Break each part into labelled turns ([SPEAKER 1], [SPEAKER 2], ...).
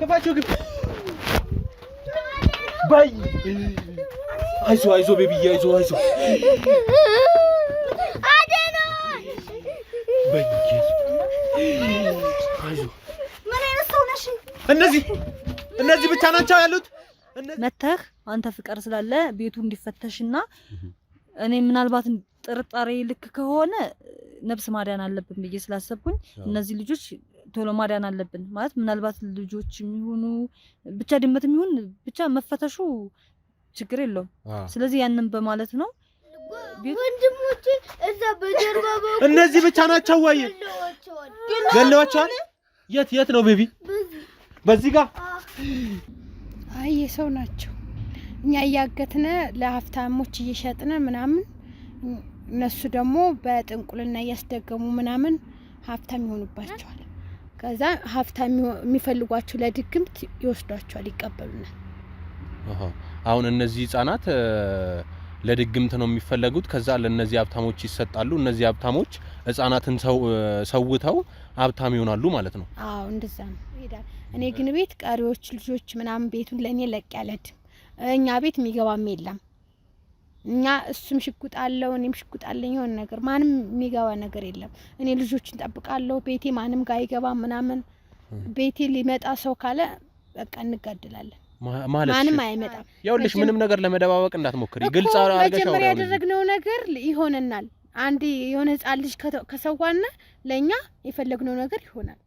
[SPEAKER 1] ክፋቸው ግን ባይ አይዞ ቤቢዬ አይዞ
[SPEAKER 2] አደና
[SPEAKER 1] በእንግዲህ አይዞ
[SPEAKER 2] ምን አይነት ሰው ነሽ?
[SPEAKER 1] እነዚህ ብቻ ናቸው ያሉት።
[SPEAKER 3] መተህ አንተ ፍቅር ስላለ ቤቱ እንዲፈተሽና እኔ ምናልባት ጥርጣሬ ልክ ከሆነ ነፍስ ማዳን አለብን ብዬ ስላሰብኩኝ እነዚህ ልጆች ቶሎ ማዳን አለብን ማለት ምናልባት ልጆች የሚሆኑ ብቻ ድመት የሚሆን ብቻ መፈተሹ ችግር የለውም። ስለዚህ ያንን በማለት ነው
[SPEAKER 2] ወንድሞቼ እዛ በጀርባ በኩል
[SPEAKER 1] እነዚህ ብቻ ናቸው ወይ ገለዋቸዋል? የት ነው ቤቢ? በዚህ ጋር
[SPEAKER 4] አይ የሰው ናቸው። እኛ እያገትነ ለሀብታሞች እየሸጥነ ምናምን እነሱ ደግሞ በጥንቁልና እያስደገሙ ምናምን ሀብታም ይሆኑባቸዋል። ከዛ ሀብታም የሚፈልጓቸው ለድግምት ይወስዷቸዋል፣ ይቀበሉናል።
[SPEAKER 1] አሁን እነዚህ ህፃናት ለድግምት ነው የሚፈለጉት። ከዛ ለነዚህ ሀብታሞች ይሰጣሉ። እነዚህ ሀብታሞች ህፃናትን ሰውተው ሀብታም ይሆናሉ ማለት ነው።
[SPEAKER 4] አዎ እንደዛ ነው ይሄዳል። እኔ ግን ቤት ቀሪዎች ልጆች ምናምን ቤቱን ለኔ ለቅ ያለድም እኛ ቤት የሚገባም የለም። እኛ እሱም ሽጉጥ አለው እኔም ሽጉጥ አለኝ። የሆነ ነገር ማንም የሚገባ ነገር የለም። እኔ ልጆችን ጠብቃለሁ። ቤቴ ማንም ጋር አይገባም ምናምን። ቤቴ ሊመጣ ሰው ካለ በቃ እንጋደላለን። ማንም አይመጣም።
[SPEAKER 1] ያውልሽ ምንም ነገር ለመደባበቅ እንዳትሞክሪ። ግልጽ አድርገሽ አውሪ።
[SPEAKER 4] መጀመሪያ ያደረግነው ነገር ይሆነናል። አንዴ የሆነ ህፃን ልጅ ከሰዋና ለኛ የፈለግነው ነገር ይሆናል።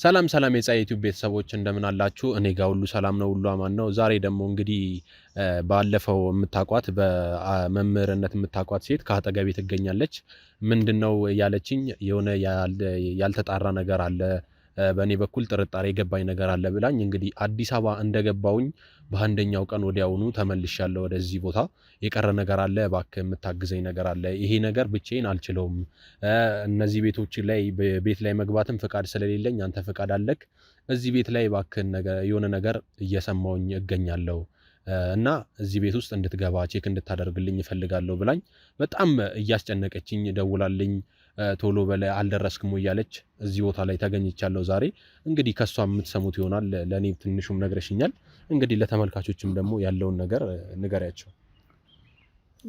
[SPEAKER 1] ሰላም የጻይ ዩቲዩብ ቤተሰቦች እንደምን አላችሁ? እኔ ጋር ሁሉ ሰላም ነው፣ ሁሉ አማን ነው። ዛሬ ደግሞ እንግዲህ ባለፈው የምታቋት በመምህርነት የምታቋት ሴት ከአጠገቤ ትገኛለች። ምንድነው ያለችኝ? የሆነ ያልተጣራ ነገር አለ፣ በእኔ በኩል ጥርጣሬ የገባኝ ነገር አለ ብላኝ እንግዲህ አዲስ አበባ እንደገባውኝ በአንደኛው ቀን ወዲያውኑ ተመልሻለሁ ወደዚህ ቦታ። የቀረ ነገር አለ፣ እባክህ የምታግዘኝ ነገር አለ። ይሄ ነገር ብቻዬን አልችለውም። እነዚህ ቤቶች ላይ ቤት ላይ መግባትም ፍቃድ ስለሌለኝ አንተ ፍቃድ አለክ። እዚህ ቤት ላይ እባክህ የሆነ ነገር እየሰማውኝ እገኛለሁ እና እዚህ ቤት ውስጥ እንድትገባ ቼክ እንድታደርግልኝ እፈልጋለሁ ብላኝ በጣም እያስጨነቀችኝ ደውላልኝ ቶሎ በላይ አልደረስክም እያለች እዚህ ቦታ ላይ ተገኝቻለሁ ዛሬ። እንግዲህ ከሷ የምትሰሙት ይሆናል። ለኔ ትንሹም ነግረሽኛል። እንግዲህ ለተመልካቾችም ደግሞ ያለውን ነገር ንገሪያቸው።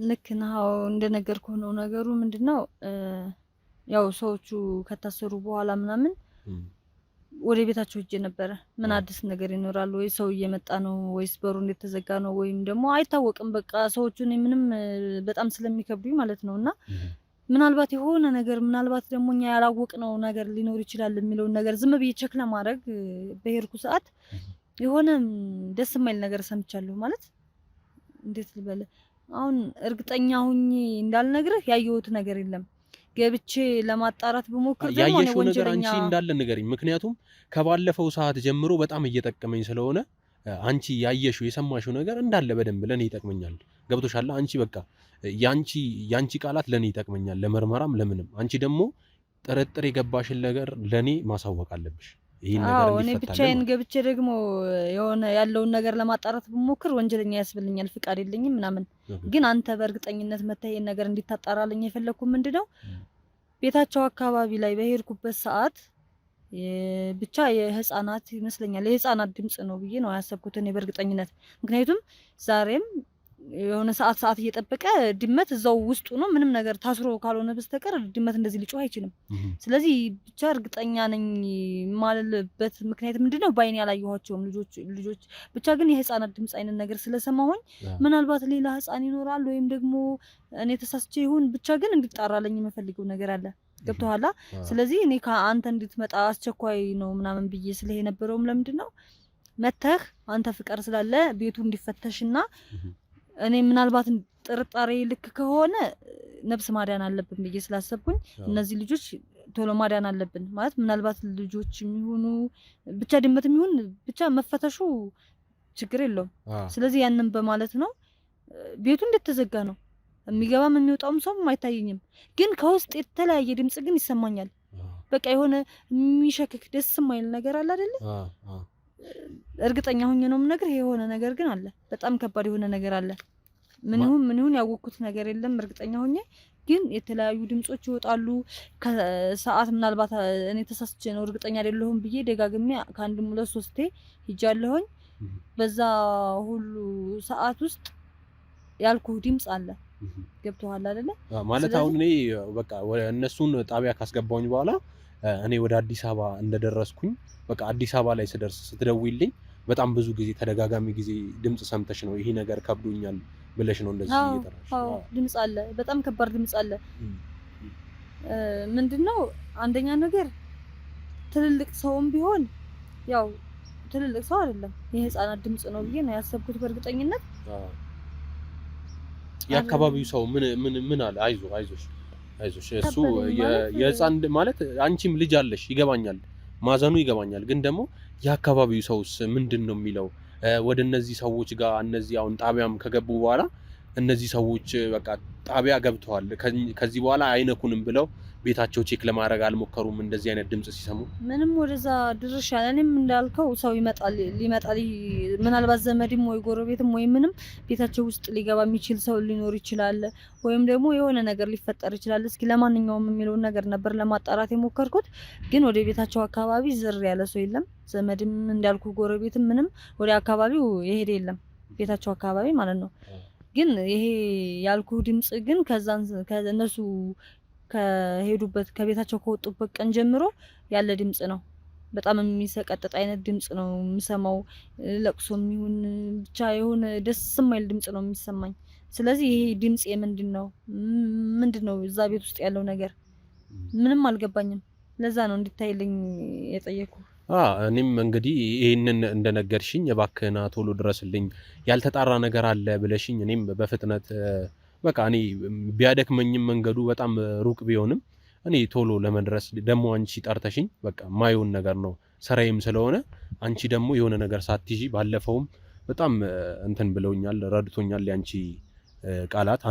[SPEAKER 3] ልክ ነው እንደነገርኩ ነው። ነገሩ ምንድነው ያው ሰዎቹ ከታሰሩ በኋላ ምናምን ወደ ቤታቸው ሄጄ ነበር። ምን አዲስ ነገር ይኖራል ወይ ሰው እየመጣ ነው ወይስ በሩ እንደተዘጋ ነው ወይም ደግሞ አይታወቅም። በቃ ሰዎቹ ምንም በጣም ስለሚከብዱኝ ማለት ነውና ምናልባት የሆነ ነገር ምናልባት ደግሞ እኛ ያላወቅነው ነገር ሊኖር ይችላል የሚለው ነገር ዝም ብዬ ቼክ ለማድረግ በሄድኩ ሰዓት የሆነ ደስ የማይል ነገር ሰምቻለሁ። ማለት እንዴት ልበል? አሁን እርግጠኛ ሁኚ እንዳልነግርህ ያየሁት ነገር የለም። ገብቼ ለማጣራት በሞክር ደግሞ ነው ወንጀለኛ
[SPEAKER 1] አንቺ እንዳለ ንገሪኝ። ምክንያቱም ከባለፈው ሰዓት ጀምሮ በጣም እየጠቀመኝ ስለሆነ አንቺ ያየሽው የሰማሽው ነገር እንዳለ በደንብ ለኔ ይጠቅመኛል። ገብቶሻል? አንቺ በቃ ያንቺ ቃላት ለኔ ይጠቅመኛል፣ ለመርመራም ለምንም። አንቺ ደግሞ ጥርጥር የገባሽን ነገር ለኔ ማሳወቅ አለብሽ። ይሄን ነገር እንዲፈታል። እኔ
[SPEAKER 3] ብቻዬን ገብቼ ደግሞ የሆነ ያለውን ነገር ለማጣራት በሞክር ወንጀለኛ ያስብልኛል፣ ፍቃድ የለኝም ምናምን። ግን አንተ በእርግጠኝነት መተህ ይሄን ነገር እንዲታጣራልኝ የፈለኩ ምንድነው ቤታቸው አካባቢ ላይ በሄድኩበት ሰዓት ብቻ የህፃናት ይመስለኛል የህፃናት ድምጽ ነው ብዬ ነው ያሰብኩት እኔ በእርግጠኝነት። ምክንያቱም ዛሬም የሆነ ሰዓት እየጠበቀ ድመት እዛው ውስጡ ነው ምንም ነገር ታስሮ ካልሆነ በስተቀር ድመት እንደዚህ ሊጮህ አይችልም። ስለዚህ ብቻ እርግጠኛ ነኝ ማለበት ምክንያት ምንድነው ባይኔ ያላየኋቸውም ልጆች ብቻ ግን የህፃናት ድምጽ አይነት ነገር ስለሰማሁኝ ምናልባት ሌላ ህፃን ይኖራል ወይም ደግሞ እኔ ተሳስቼ ይሁን ብቻ ግን እንዲጣራልኝ የምፈልገው ነገር አለ። ገብቶሃል? ስለዚህ እኔ ከአንተ እንድትመጣ አስቸኳይ ነው ምናምን ብዬ ስለሄ ነበረውም ለምንድነው መተህ አንተ ፍቅር ስላለ ቤቱ እንዲፈተሽና እኔ ምናልባት ጥርጣሬ ልክ ከሆነ ነፍስ ማዳን አለብን ብዬ ስላሰብኩኝ እነዚህ ልጆች ቶሎ ማዳን አለብን ማለት ምናልባት ልጆች የሚሆኑ ብቻ ድመት የሚሆን ብቻ መፈተሹ ችግር የለውም። ስለዚህ ያንን በማለት ነው። ቤቱ እንደተዘጋ ነው። የሚገባም የሚወጣውም ሰው አይታየኝም። ግን ከውስጥ የተለያየ ድምጽ ግን ይሰማኛል። በቃ የሆነ የሚሸክክ ደስ የማይል ነገር አለ አይደል? እርግጠኛ ሆኜ ነው ነገር የሆነ ነገር ግን አለ። በጣም ከባድ የሆነ ነገር አለ። ምን ይሁን ያወቅኩት ነገር የለም እርግጠኛ ሆኜ ግን የተለያዩ ድምጾች ይወጣሉ ከሰዓት ምናልባት እኔ ተሳስቼ ነው እርግጠኛ አይደለሁም ብዬ ደጋግሜ ከአንድም ሁለት ሶስቴ ሄጃለሁኝ በዛ ሁሉ ሰዓት ውስጥ ያልኩህ ድምጽ አለ ገብቶሃል አይደለ
[SPEAKER 1] ማለት አሁን እኔ በቃ እነሱን ጣቢያ ካስገባውኝ በኋላ እኔ ወደ አዲስ አበባ እንደደረስኩኝ በቃ አዲስ አበባ ላይ ስደርስ ስትደውይልኝ በጣም ብዙ ጊዜ ተደጋጋሚ ጊዜ ድምጽ ሰምተሽ ነው ይሄ ነገር ከብዶኛል ብለሽ ነው እንደዚህ እየተራሽ
[SPEAKER 3] አዎ ድምጽ አለ በጣም ከባድ ድምጽ አለ ምንድነው አንደኛ ነገር ትልልቅ ሰውም ቢሆን ያው ትልልቅ ሰው አይደለም የህፃናት ድምጽ ነው ብዬ ነው ያሰብኩት በእርግጠኝነት
[SPEAKER 1] የአካባቢው ሰው ምን አለ አይዞሽ እሱ የህፃን ማለት አንቺም ልጅ አለሽ ይገባኛል ማዘኑ ይገባኛል ግን ደግሞ የአካባቢው ሰውስ ምንድነው የሚለው ወደ እነዚህ ሰዎች ጋር እነዚህ አሁን ጣቢያም ከገቡ በኋላ እነዚህ ሰዎች በቃ ጣቢያ ገብተዋል ከዚህ በኋላ አይነኩንም ብለው ቤታቸው ቼክ ለማድረግ አልሞከሩም እንደዚህ አይነት ድምጽ ሲሰሙ
[SPEAKER 3] ምንም ወደዛ ድርሻ እኔም እንዳልከው ሰው ይመጣል ምናልባት ዘመድም ወይ ጎረቤትም ወይ ምንም ቤታቸው ውስጥ ሊገባ የሚችል ሰው ሊኖር ይችላል ወይም ደግሞ የሆነ ነገር ሊፈጠር ይችላል እስኪ ለማንኛውም የሚለው ነገር ነበር ለማጣራት የሞከርኩት ግን ወደ ቤታቸው አካባቢ ዝር ያለ ሰው የለም ዘመድም እንዳልኩ ጎረቤትም ምንም ወደ አካባቢው የሄደ የለም ቤታቸው አካባቢ ማለት ነው ግን ይሄ ያልኩ ድምጽ ግን ከነሱ ከሄዱበት ከቤታቸው ከወጡበት ቀን ጀምሮ ያለ ድምጽ ነው በጣም የሚሰቀጥጥ አይነት ድምጽ ነው የምሰማው ለቅሶም ይሁን ብቻ የሆነ ደስ የማይል ድምጽ ነው የሚሰማኝ ስለዚህ ይሄ ድምጽ ምንድነው እዛ ቤት ውስጥ ያለው ነገር ምንም አልገባኝም ለዛ ነው እንድታይልኝ የጠየኩ
[SPEAKER 1] እኔም እንግዲህ ይሄንን እንደነገርሽኝ የባከና ቶሎ ድረስልኝ ያልተጣራ ነገር አለ ብለሽኝ እኔም በፍጥነት በቃ እኔ ቢያደክመኝም መንገዱ በጣም ሩቅ ቢሆንም እኔ ቶሎ ለመድረስ ደሞ አንቺ ጠርተሽኝ በቃ ማይውን ነገር ነው ሰራይም ስለሆነ አንቺ ደሞ የሆነ ነገር ሳትይጂ ባለፈውም በጣም እንትን ብለውኛል ረድቶኛል ያንቺ ቃላት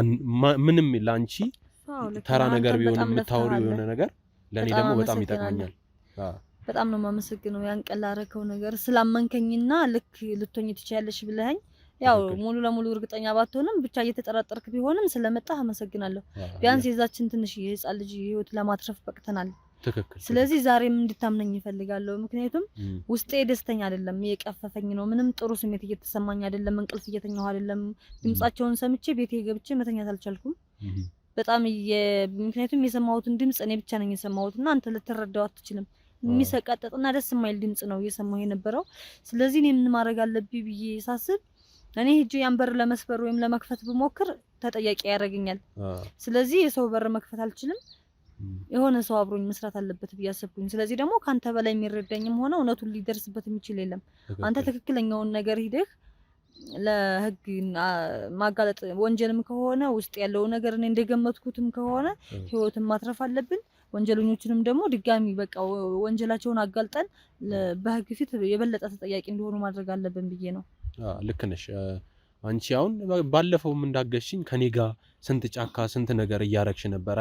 [SPEAKER 1] ምንም ላንቺ ተራ ነገር ቢሆንም የምታወሪው የሆነ ነገር ለኔ ደሞ በጣም ይጠቅመኛል
[SPEAKER 3] በጣም ነው ማመሰግነው ያን ቀላረከው ነገር ስላመንከኝና ልክ ልትሆኚ ትችያለሽ ብለኸኝ ያው ሙሉ ለሙሉ እርግጠኛ ባትሆንም ብቻ እየተጠራጠርክ ቢሆንም ስለመጣህ አመሰግናለሁ ቢያንስ የዛችን ትንሽ የህፃን ልጅ ህይወት ለማትረፍ በቅተናል
[SPEAKER 1] ትክክል
[SPEAKER 3] ስለዚህ ዛሬም እንድታምነኝ ይፈልጋለሁ ምክንያቱም ውስጤ ደስተኛ አይደለም የቀፈፈኝ ነው ምንም ጥሩ ስሜት እየተሰማኝ አይደለም እንቅልፍ እየተኛው አይደለም ድምጻቸውን ሰምቼ ቤቴ ገብቼ መተኛት አልቻልኩም በጣም ምክንያቱም የሰማሁትን ድምጽ እኔ ብቻ ነኝ የሰማሁትና አንተ ልትረዳው አትችልም የሚሰቀጥጥና ደስ የማይል ድምጽ ነው እየሰማሁ የነበረው ስለዚህ እኔ ምን ማድረግ አለብኝ ብዬ ሳስብ እኔ ሄጄ ያን በር ለመስበር ወይም ለመክፈት ብሞክር ተጠያቂ ያደርገኛል ስለዚህ የሰው በር መክፈት አልችልም የሆነ ሰው አብሮኝ መስራት አለበት ብዬ አሰብኩኝ ስለዚህ ደግሞ ካንተ በላይ የሚረዳኝም ሆነ እውነቱን ሊደርስበት የሚችል የለም አንተ ትክክለኛውን ነገር ሂደህ ለህግ ማጋለጥ ወንጀልም ከሆነ ውስጥ ያለው ነገር እኔ እንደገመትኩትም ከሆነ ህይወትን ማትረፍ አለብን ወንጀለኞችንም ደግሞ ድጋሚ በቃ ወንጀላቸውን አጋልጠን በህግ ፊት የበለጠ ተጠያቂ እንዲሆኑ ማድረግ አለብን ብዬ ነው
[SPEAKER 1] ልክ ነሽ አንቺ አሁን ባለፈውም እንዳገሽኝ ከኔ ጋር ስንት ጫካ ስንት ነገር እያረክሽ ነበረ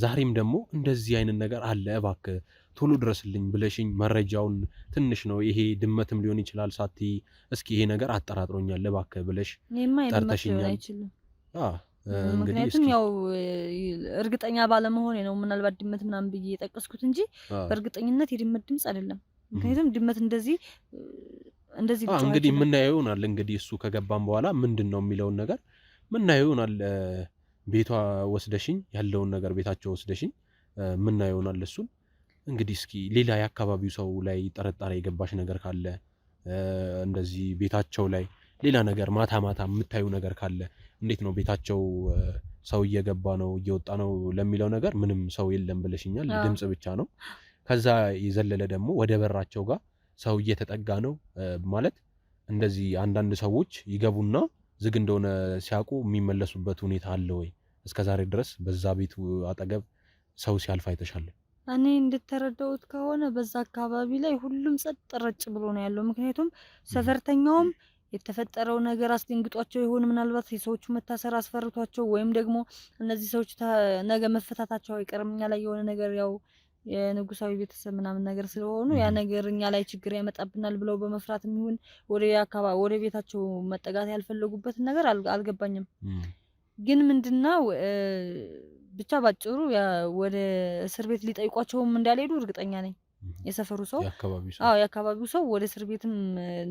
[SPEAKER 1] ዛሬም ደግሞ እንደዚህ አይነት ነገር አለ እባክህ ቶሎ ድረስልኝ ብለሽኝ መረጃውን ትንሽ ነው ይሄ ድመትም ሊሆን ይችላል ሳቲ እስኪ ይሄ ነገር አጠራጥሮኛል እባክህ ብለሽ ጠርተሽኛል
[SPEAKER 3] ምክንያቱም ያው እርግጠኛ ባለመሆኔ ነው ምናልባት ድመት ምናምን ብዬ የጠቀስኩት እንጂ በእርግጠኝነት የድመት ድምጽ አይደለም ምክንያቱም ድመት እንደዚህ
[SPEAKER 1] እንግዲህ ምን ያዩናል እንግዲህ እሱ ከገባን በኋላ ምንድነው የሚለው ነገር ምን ያዩናል ቤቷ ወስደሽኝ ያለውን ነገር ቤታቸው ወስደሽኝ ምን ያዩናል እሱን እንግዲህ እስኪ ሌላ ያካባቢው ሰው ላይ ጠረጣሪ የገባሽ ነገር ካለ እንደዚህ ቤታቸው ላይ ሌላ ነገር ማታ የምታዩ ነገር ካለ እንዴት ነው ቤታቸው ሰው እየገባ ነው እየወጣ ነው ለሚለው ነገር ምንም ሰው የለም ብለሽኛል ድምጽ ብቻ ነው ከዛ ይዘለለ ደግሞ ወደ በራቸው ጋር ሰው እየተጠጋ ነው ማለት እንደዚህ አንዳንድ ሰዎች ይገቡና ዝግ እንደሆነ ሲያውቁ የሚመለሱበት ሁኔታ አለ ወይ እስከዛሬ ድረስ በዛ ቤቱ አጠገብ ሰው ሲያልፍ አይተሻል
[SPEAKER 3] እኔ እንድትረዳውት ከሆነ በዛ አካባቢ ላይ ሁሉም ጸጥ ረጭ ብሎ ነው ያለው ምክንያቱም ሰፈርተኛውም የተፈጠረው ነገር አስደንግጧቸው ይሆን ምናልባት የሰዎቹ መታሰር አስፈርቷቸው ወይም ደግሞ እነዚህ ሰዎች ነገ መፈታታቸው አይቀርምኛ ላይ የሆነ ነገር ያው የንጉሳዊ ቤተሰብ ምናምን ነገር ስለሆኑ ያ ነገር እኛ ላይ ችግር ያመጣብናል ብለው በመፍራትም ይሁን ወደ ቤታቸው መጠጋት ያልፈለጉበት ነገር አልገባኝም ግን ምንድነው ብቻ ባጭሩ ወደ እስር ቤት ሊጠይቋቸውም እንዳልሄዱ እርግጠኛ ነኝ። የሰፈሩ ሰው የአካባቢው ሰው ወደ እስር ቤትም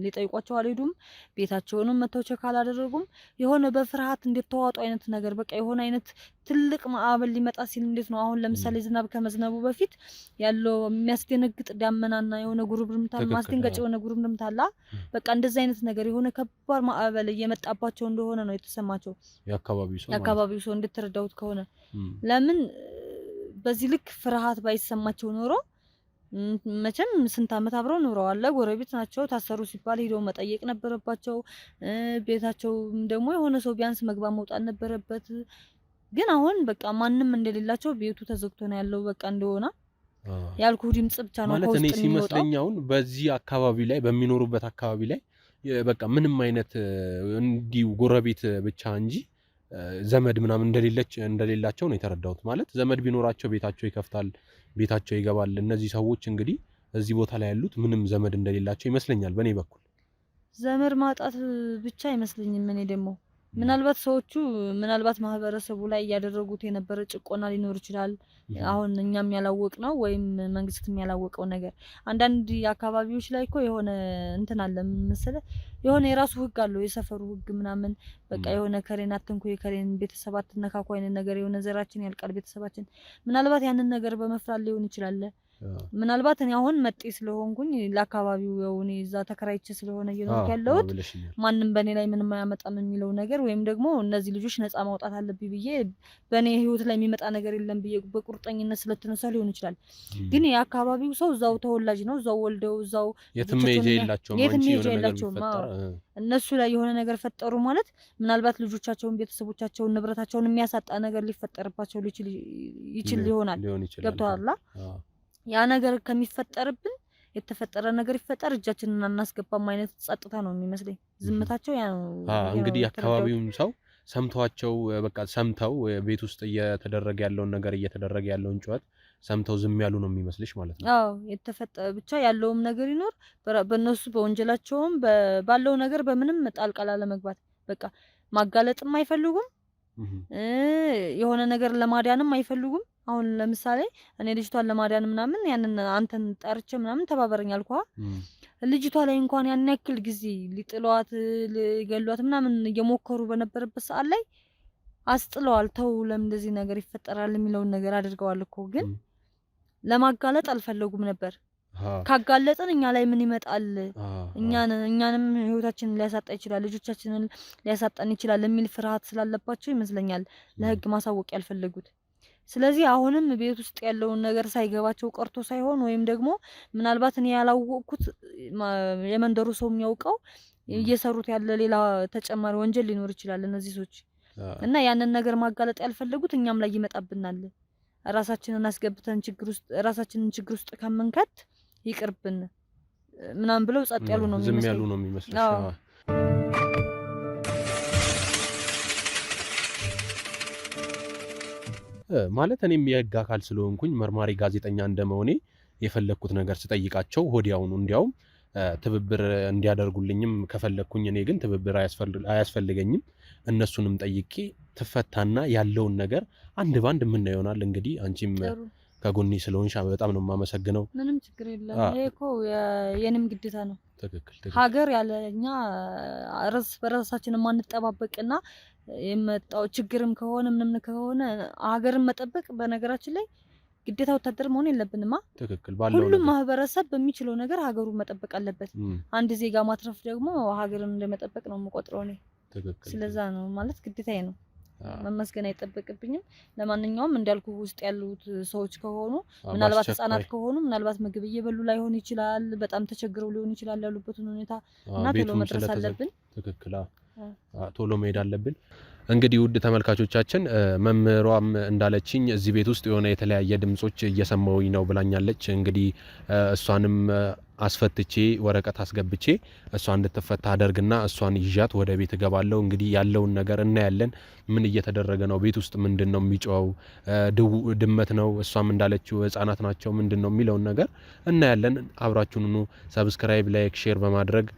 [SPEAKER 3] ሊጠይቋቸው አልሄዱም። ቤታቸውንም መተው ቸክ አላደረጉም። የሆነ በፍርሃት እንዴት ተዋጡ አይነት ነገር በቃ የሆነ አይነት ትልቅ ማዕበል ሊመጣ ሲል እንዴት ነው አሁን ለምሳሌ ዝናብ ከመዝነቡ በፊት ያለው የሚያስደነግጥ ዳመናና የሆነ ጉርብርምታ ማስደንገጭ የሆነ ጉርብርምታ አለ። በቃ እንደዛ አይነት ነገር የሆነ ከባድ ማዕበል እየመጣባቸው እንደሆነ ነው የተሰማቸው የአካባቢው ሰው እንድትረዳውት ከሆነ ለምን በዚህ ልክ ፍርሃት ባይሰማቸው ኖሮ መቼም ስንት አመት አብረው ኖረዋል። ጎረቤት ናቸው። ታሰሩ ሲባል ሄደው መጠየቅ ነበረባቸው። ቤታቸው ደግሞ የሆነ ሰው ቢያንስ መግባት መውጣት ነበረበት። ግን አሁን በቃ ማንም እንደሌላቸው ቤቱ ተዘግቶ ነው ያለው። በቃ እንደሆነ ያልኩ ድምጽ ብቻ ነው
[SPEAKER 1] ማለት እኔ ሲመስለኝ አሁን በዚህ አካባቢ ላይ በሚኖሩበት አካባቢ ላይ በቃ ምንም አይነት እንዲው ጎረቤት ብቻ እንጂ ዘመድ ምናምን እንደሌላቸው ነው የተረዳሁት። ማለት ዘመድ ቢኖራቸው ቤታቸው ይከፍታል፣ ቤታቸው ይገባል። እነዚህ ሰዎች እንግዲህ እዚህ ቦታ ላይ ያሉት ምንም ዘመድ እንደሌላቸው ይመስለኛል በኔ በኩል።
[SPEAKER 3] ዘመድ ማጣት ብቻ አይመስለኝም። እኔ ደግሞ ምናልባት ሰዎቹ ምናልባት ማህበረሰቡ ላይ ያደረጉት የነበረ ጭቆና ሊኖር ይችላል። አሁን እኛም ያላወቅነው ወይም መንግስትም ያላወቀው ነገር አንዳንድ አካባቢዎች ላይ እኮ የሆነ እንትን አለ መሰለ የሆነ የራሱ ህግ አለው የሰፈሩ ህግ ምናምን በቃ የሆነ ከሬን አትንኩ የከሬን ቤተሰብ አትነካኩ አይነት ነገር የሆነ ዘራችን ያልቃል ቤተሰባችን ምናልባት ያንን ነገር በመፍራት ሊሆን ይችላል። ምናልባት እኔ አሁን መጤ ስለሆንኩኝ ለአካባቢው የሆነ እዛ ተከራይቼ ስለሆነ እየኖርኩ ያለሁት ማንንም በኔ ላይ ምንም አያመጣም የሚለው ነገር ወይም ደግሞ እነዚህ ልጆች ነፃ ማውጣት አለብኝ ብዬ በኔ ህይወት ላይ የሚመጣ ነገር የለም ብዬ በቁርጠኝነት ስለተነሳ ሊሆን ይችላል። ግን የአካባቢው ሰው እዛው ተወላጅ ነው፣ እዛው ወልደው እዛው
[SPEAKER 1] የትም ሄጄ የላቸውም
[SPEAKER 3] እነሱ ላይ የሆነ ነገር ፈጠሩ ማለት ምናልባት ልጆቻቸውን ቤተሰቦቻቸውን ንብረታቸውን የሚያሳጣ ነገር ሊፈጠርባቸው ይችል ይሆናል። ገብቶሃል? ያ ነገር ከሚፈጠርብን የተፈጠረ ነገር ይፈጠር እጃችንን እናስገባም አይነት ጸጥታ ነው የሚመስለኝ። ዝምታቸው ያ ነው
[SPEAKER 1] እንግዲህ አካባቢውም ሰው ሰምቷቸው በቃ ሰምተው ቤት ውስጥ እየተደረገ ያለውን ነገር እየተደረገ ያለውን ጩኸት ሰምተው ዝም ያሉ ነው የሚመስልሽ ማለት ነው?
[SPEAKER 3] አዎ የተፈጠረ ብቻ ያለውም ነገር ይኖር በእነሱ በወንጀላቸውም ባለው ነገር በምንም ጣልቃ ለመግባት በቃ ማጋለጥም አይፈልጉም። የሆነ ነገር ለማዳንም አይፈልጉም። አሁን ለምሳሌ እኔ ልጅቷን ለማዳን ምናምን ያንን አንተን ጠርቼ ምናምን ተባበረኝ አልኳ። ልጅቷ ላይ እንኳን ያን ያክል ጊዜ ሊጥሏት ሊገሏት ምናምን እየሞከሩ በነበረበት ሰዓት ላይ አስጥለዋል። ተው ለምን እንደዚህ ነገር ይፈጠራል የሚለውን ነገር አድርገዋል እኮ ግን ለማጋለጥ አልፈለጉም ነበር። ካጋለጥን እኛ ላይ ምን ይመጣል? እኛንም ህይወታችንን ሊያሳጣ ይችላል፣ ልጆቻችንን ሊያሳጣን ይችላል የሚል ፍርሃት ስላለባቸው ይመስለኛል ለህግ ማሳወቅ ያልፈለጉት። ስለዚህ አሁንም ቤት ውስጥ ያለውን ነገር ሳይገባቸው ቀርቶ ሳይሆን ወይም ደግሞ ምናልባት እኔ ያላወቅኩት የመንደሩ ሰው የሚያውቀው እየሰሩት ያለ ሌላ ተጨማሪ ወንጀል ሊኖር ይችላል እነዚህ ሰዎች እና ያንን ነገር ማጋለጥ ያልፈለጉት እኛም ላይ ይመጣብናል። ራሳችንን አስገብተን ራሳችንን ችግር ውስጥ ከመንከት ይቅርብን ምናምን ብለው ጸጥ ያሉ ነው የሚመስለው።
[SPEAKER 1] ዝም ያሉ ነው የሚመስለው። ማለት እኔም የህግ አካል ስለሆንኩኝ መርማሪ ጋዜጠኛ እንደመሆኔ የፈለኩት ነገር ስጠይቃቸው ወዲያውኑ እንዲያውም ትብብር እንዲያደርጉልኝም ከፈለኩኝ እኔ ግን ትብብር አያስፈልገኝም እነሱንም ጠይቄ ትፈታና ያለውን ነገር አንድ ባንድ ምን ይሆናል። እንግዲህ አንቺም ከጎኔ ስለሆንሽ በጣም ነው የማመሰግነው።
[SPEAKER 3] ምንም ችግር የለም። ይሄ እኮ የኔም ግዴታ ነው።
[SPEAKER 1] ትክክል።
[SPEAKER 3] ሀገር ያለኛ ራስ በራሳችን ማንጠባበቅና የመጣው ችግርም ከሆነ ምንም ከሆነ ሀገርን መጠበቅ በነገራችን ላይ ግዴታ ወታደር መሆን የለብንማ።
[SPEAKER 1] ትክክል። ባለው
[SPEAKER 3] ሁሉም ማህበረሰብ በሚችለው ነገር ሀገሩን መጠበቅ አለበት። አንድ ዜጋ ማትረፍ ደግሞ ሀገርን እንደመጠበቅ ነው የምቆጥረው እኔ።
[SPEAKER 1] ትክክል።
[SPEAKER 3] ስለዛ ነው ማለት ግዴታዬ ነው። መመስገን አይጠበቅብኝም። ለማንኛውም እንዳልኩ ውስጥ ያሉት ሰዎች ከሆኑ ምናልባት ህጻናት ከሆኑ ምናልባት ምግብ እየበሉ ላይሆን ይችላል፣ በጣም ተቸግረው ሊሆን ይችላል ያሉበትን ሁኔታ እና ቶሎ መድረስ አለብን።
[SPEAKER 1] ትክክል። ቶሎ መሄድ አለብን። እንግዲህ ውድ ተመልካቾቻችን መምህሯም እንዳለችኝ እዚህ ቤት ውስጥ የሆነ የተለያየ ድምጾች እየሰማሁኝ ነው ብላኛለች። እንግዲህ እሷንም አስፈትቼ ወረቀት አስገብቼ እሷ እንድትፈታ አደርግና እሷን ይዣት ወደ ቤት እገባለሁ። እንግዲህ ያለውን ነገር እናያለን። ምን እየተደረገ ነው? ቤት ውስጥ ምንድነው የሚጮው? ድመት ነው? እሷም እንዳለችው ህፃናት ናቸው? ምንድነው የሚለውን ነገር እናያለን። አብራችሁን ኑ። ሰብስክራይብ፣ ላይክ፣ ሼር በማድረግ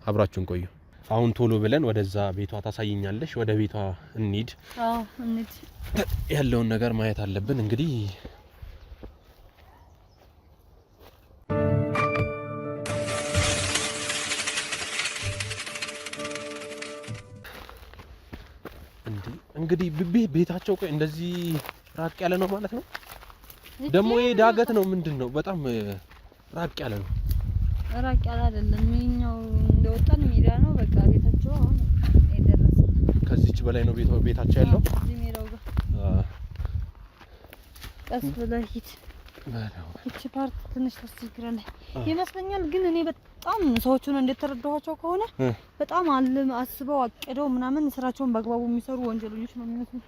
[SPEAKER 1] አብራችሁን ቆዩ። አሁን ቶሎ ብለን ወደዛ ቤቷ ታሳይኛለሽ ወደ ቤቷ እንሂድ
[SPEAKER 3] እንሂድ
[SPEAKER 1] ያለውን ነገር ማየት አለብን እንግዲህ እንግዲህ ቤታቸው ቆይ እንደዚህ ራቅ ያለ ነው ማለት ነው ደግሞ ይሄ ዳገት ነው ምንድነው በጣም ራቅ ያለ ነው
[SPEAKER 3] ራቅ ያለ አይደለም ምንኛው እንደወጣን ሜዳ ነው በቃ ቤታቸው አሁን የደረሰ
[SPEAKER 1] ከዚህች በላይ ነው ቤታቸው ያለው
[SPEAKER 3] እዚህ ሜዳው ጋር ቀስ ብለህ ሂድ እቺ ፓርት ትንሽ ተስክራለህ ይመስለኛል ግን እኔ በጣም ሰዎቹን እንደተረዳኋቸው ከሆነ በጣም አስበው አቅደው ምናምን ስራቸውን በአግባቡ የሚሰሩ ወንጀለኞች ነው የሚመስሉት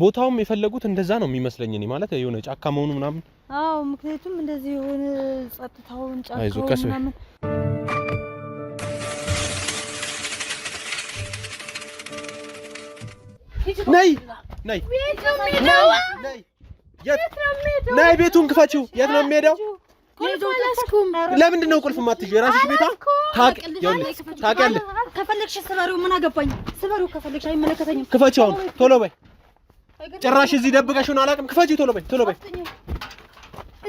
[SPEAKER 1] ቦታውም የፈለጉት እንደዛ ነው የሚመስለኝ እኔ ማለት የሆነ ጫካ መሆኑ ምናምን
[SPEAKER 3] ምክንያቱም እንደዚህ የሆነ ጸጥታውን ጫካው ምናምን
[SPEAKER 1] ነይ ነይ ቤቱን ክፈቺው የት ነው የሚሄደው ለምንድን ነው ቁልፍ ማትይው የራስሽ ቤታ ታውቂያለሽ
[SPEAKER 3] ከፈለግሽ ስበሪው ምን አገባኝ ስበሪው ከፈለግሽ አይመለከተኝም
[SPEAKER 1] ክፈቺው አሁን ቶሎ በይ ጭራሽ እዚህ ደብቀሽውን አላውቅም ክፈቺው ቶሎ በይ